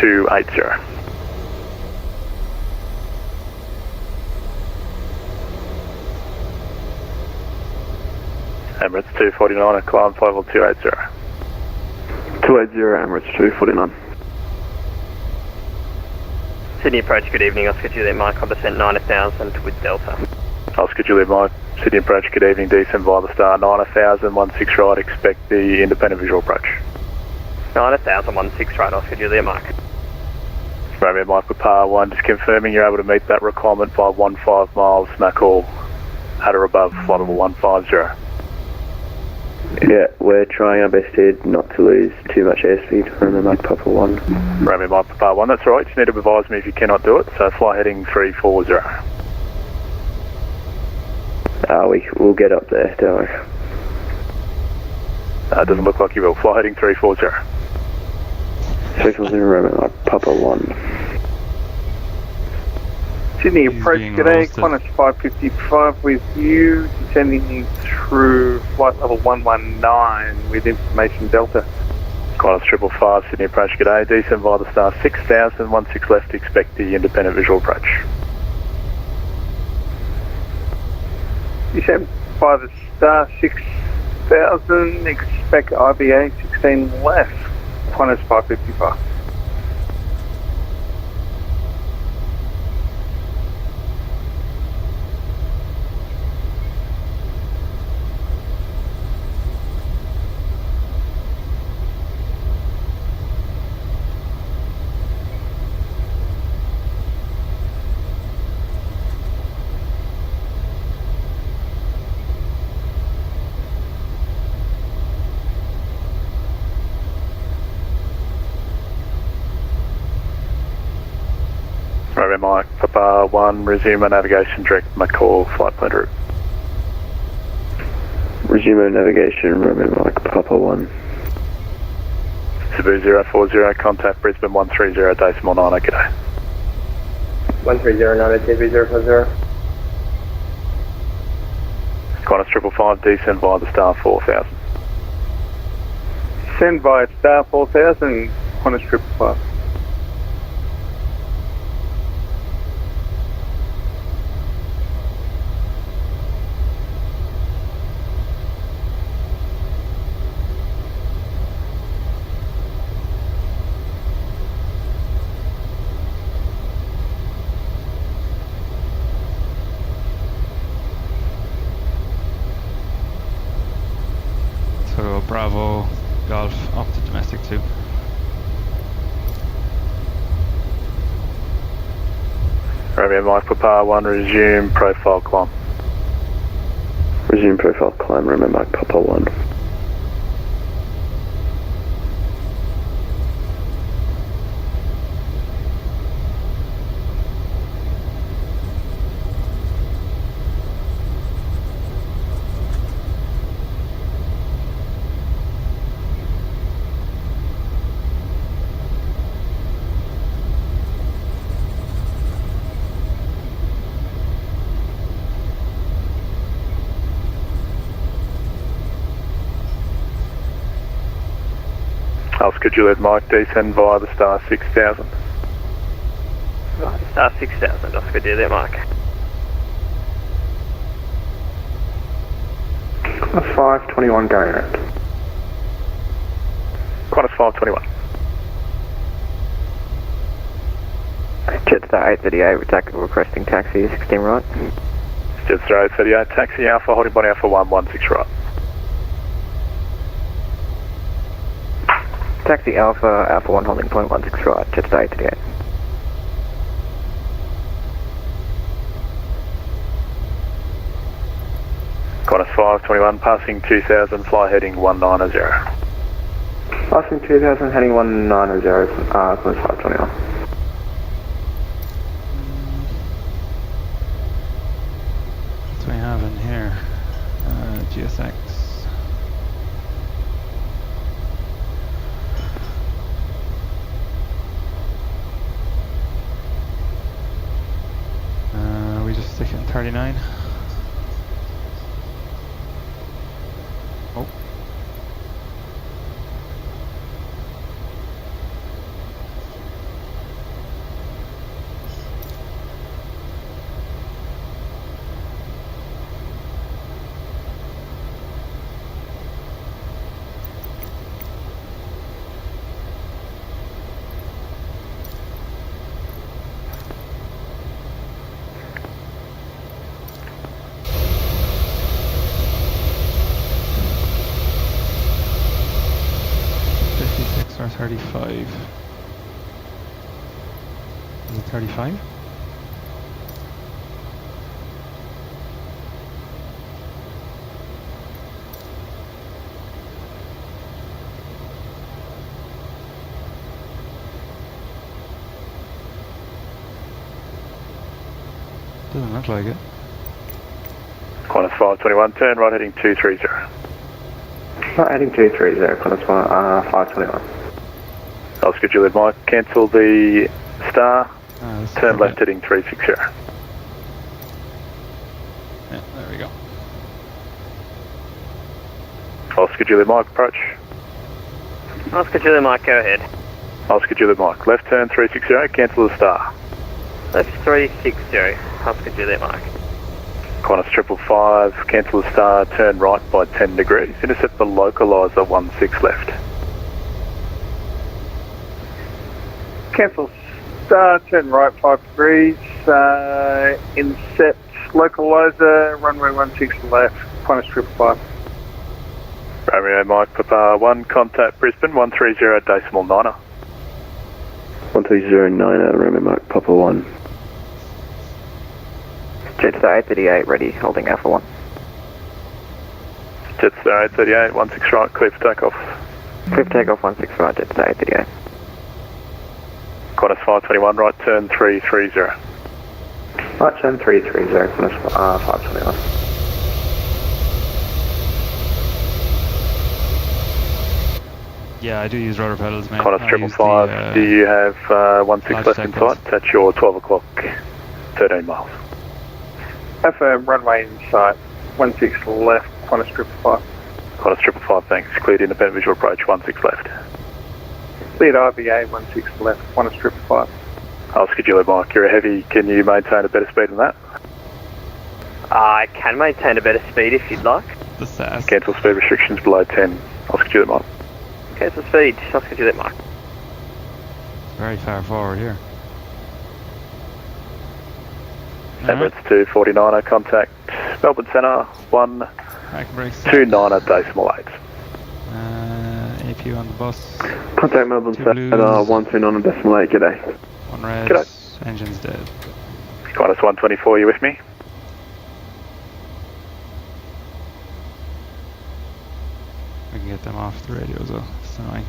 280. Emirates 249, climb flight level 280. 280, Emirates 249. Sydney approach, good evening. Oscar Juliet Mike on descent 9000 with Delta. Oscar Juliet Mike, Sydney approach, good evening. Descend via the star 9000, 16 right, expect the independent visual approach. 9000, 16 right, Oscar Juliet Mike. Romeo Mike with par 1, just confirming you're able to meet that requirement by 15 miles, smack all at or above flight level 150. Yeah, we're trying our best here not to lose too much airspeed. Romeo Mike Papa 1. Romeo Mike with par 1, that's right, just need to advise me if you cannot do it, so fly heading 340. We'll get up there, don't worry. It doesn't look like you will, fly heading 340. 340 Romeo Mike Papa 1. Sydney approach, g'day, Qantas 555 with you, descending through flight level 119 with information Delta. Qantas 555, Sydney approach, g'day, descend via the star 6000, 16 left, expect the independent visual approach. Descend by the star 6000, expect IBA 16 left, Qantas 555. Romeo Mike, Papa 1, resume our navigation direct McCall flight plan route. Resume our navigation, Romeo Mike Papa 1. Cebu 040, contact Brisbane 130, decimal 9, g'day. 1309 TV 040. Qantas 555, descend via the star 4000. Send by star 4000, Qantas 555. So Bravo, Golf, up to domestic 2. Romeo Mike, Papa 1, resume profile climb. Resume profile climb, Romeo Mike Papa 1. Oscar Juliet Mike, descend via the star 6000. Right, star 6000, Oscar Juliet Mike. Qantas 521 going around. Qantas 521. Jetstar 838, requesting taxi, 16 right. Jetstar 838, taxi Alpha, holding body Alpha 116 right. Taxi Alpha, Alpha 1 holding point 16 right, Jetstar 838. Qantas 521, passing 2000, fly heading 190. Passing 2000, heading 190, Qantas 521. What do we have in here? GSX. We just stick it in 39. Oh. 35. Is it 35? Doesn't look like it. Qantas 521, turn right heading 230. Right heading 230, Qantas 521. I'll schedule it, Mike. Cancel the star, turn left heading 360. Yeah, there we go. I'll schedule it, Mike. Approach. I'll schedule it, Mike. Go ahead. I'll schedule it, Mike. Left turn 360, cancel the star. Left 360. I'll schedule it, Mike. Qantas 555, cancel the star, turn right by 10 degrees. Intercept the localizer 16 left. Cancel star, turn right 5 degrees, intercept localizer, runway 16 left, Qantas 555. Romeo Mike Papa 1, contact Brisbane 130 decimal 9er. 130 9er, Romeo Mike Papa 1. Jetstar 838 ready, holding Alpha 1. Jetstar 838, 16 right, clear for takeoff. Clear for takeoff 16 right, Jetstar 838. Qantas 521, right turn 330. Right turn 330, Qantas 521. Yeah, I do use rudder pedals, mate. Qantas 555, do you have 16 left in sight? That's your 12 o'clock, 13 miles. Have a runway in sight, 16 left, Qantas 555. Qantas 555, thanks. Cleared independent visual approach, 16 left. Cleared IBA, 16 left, Qantas 555. I'll schedule it, Mike. You're a heavy, can you maintain a better speed than that? I can maintain a better speed if you'd like. The SAS. Cancel speed restrictions below 10. I'll schedule it, Mike. Cancel speed, I'll schedule it, Mike. Very far forward here. Emirates 249er, contact Melbourne Centre 129 decimal 8. APU on the bus. Contact Melbourne Centre 129 decimal 8, g'day. One red, G'day. engine's dead. Qantas 124, you with me? We can get them off the radio as well. It's annoying.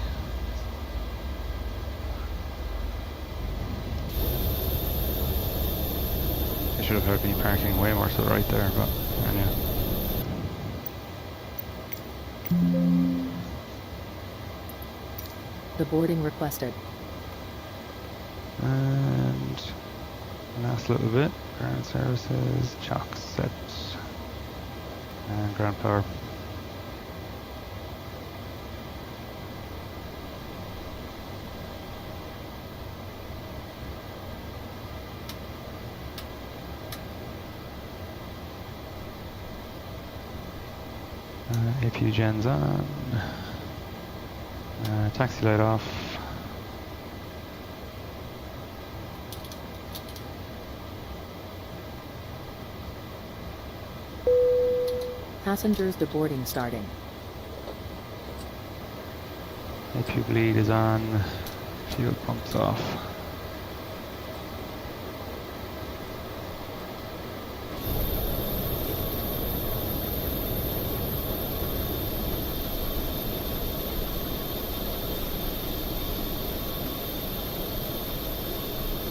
They should have heard me parking way more to the right there, but anyway. The boarding requested. And last little bit, ground services, chock set, and ground power. APU gens on. Taxi light off. Passengers deboarding starting. APU bleed is on. Fuel pumps off.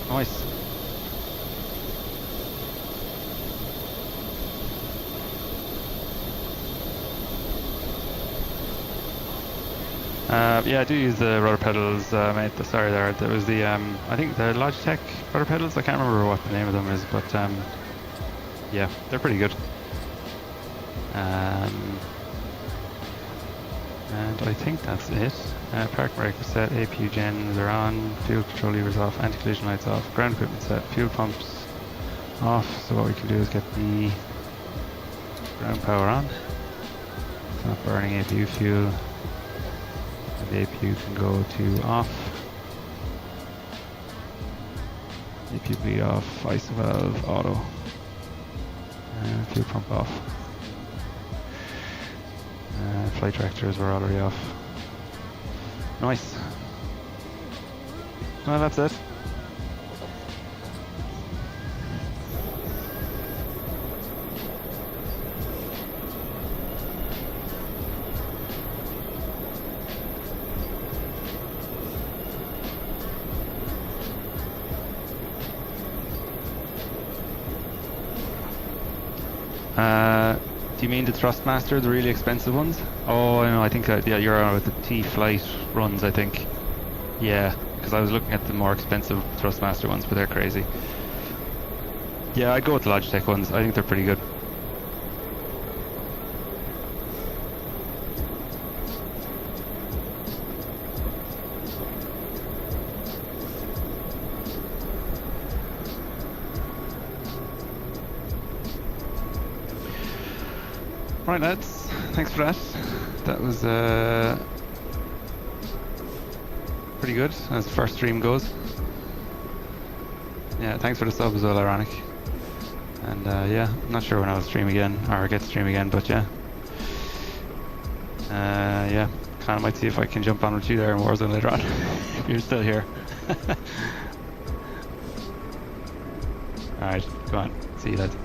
Nice. Yeah, I do use the rudder pedals, mate. Sorry there. There was the, I think the Logitech rudder pedals. I can't remember what the name of them is, but yeah, they're pretty good. And I think that's it. Park brake is set, APU gens are on, fuel control levers off, anti-collision lights off, ground equipment set, fuel pumps off. So what we can do is get the ground power on. It's not burning APU fuel. The APU can go to off. APU bleed off, ISO valve, auto. Fuel pump off. Flight directors were already off. Nice. Well, that's it. Do you mean the Thrustmaster, the really expensive ones? Oh, I know. I think yeah, you're on with the T-Flight runs. I think. Yeah, because I was looking at the more expensive Thrustmaster ones, but they're crazy. Yeah, I'd go with the Logitech ones. I think they're pretty good. Right, lads, thanks for that. That was pretty good as the first stream goes. Yeah, thanks for the sub as well, Ironic. And yeah, I'm not sure when I'll stream again, or get to stream again, but yeah. Yeah, kind of might see if I can jump on with you there in Warzone later on, if you're still here. Alright, go on, see you lads.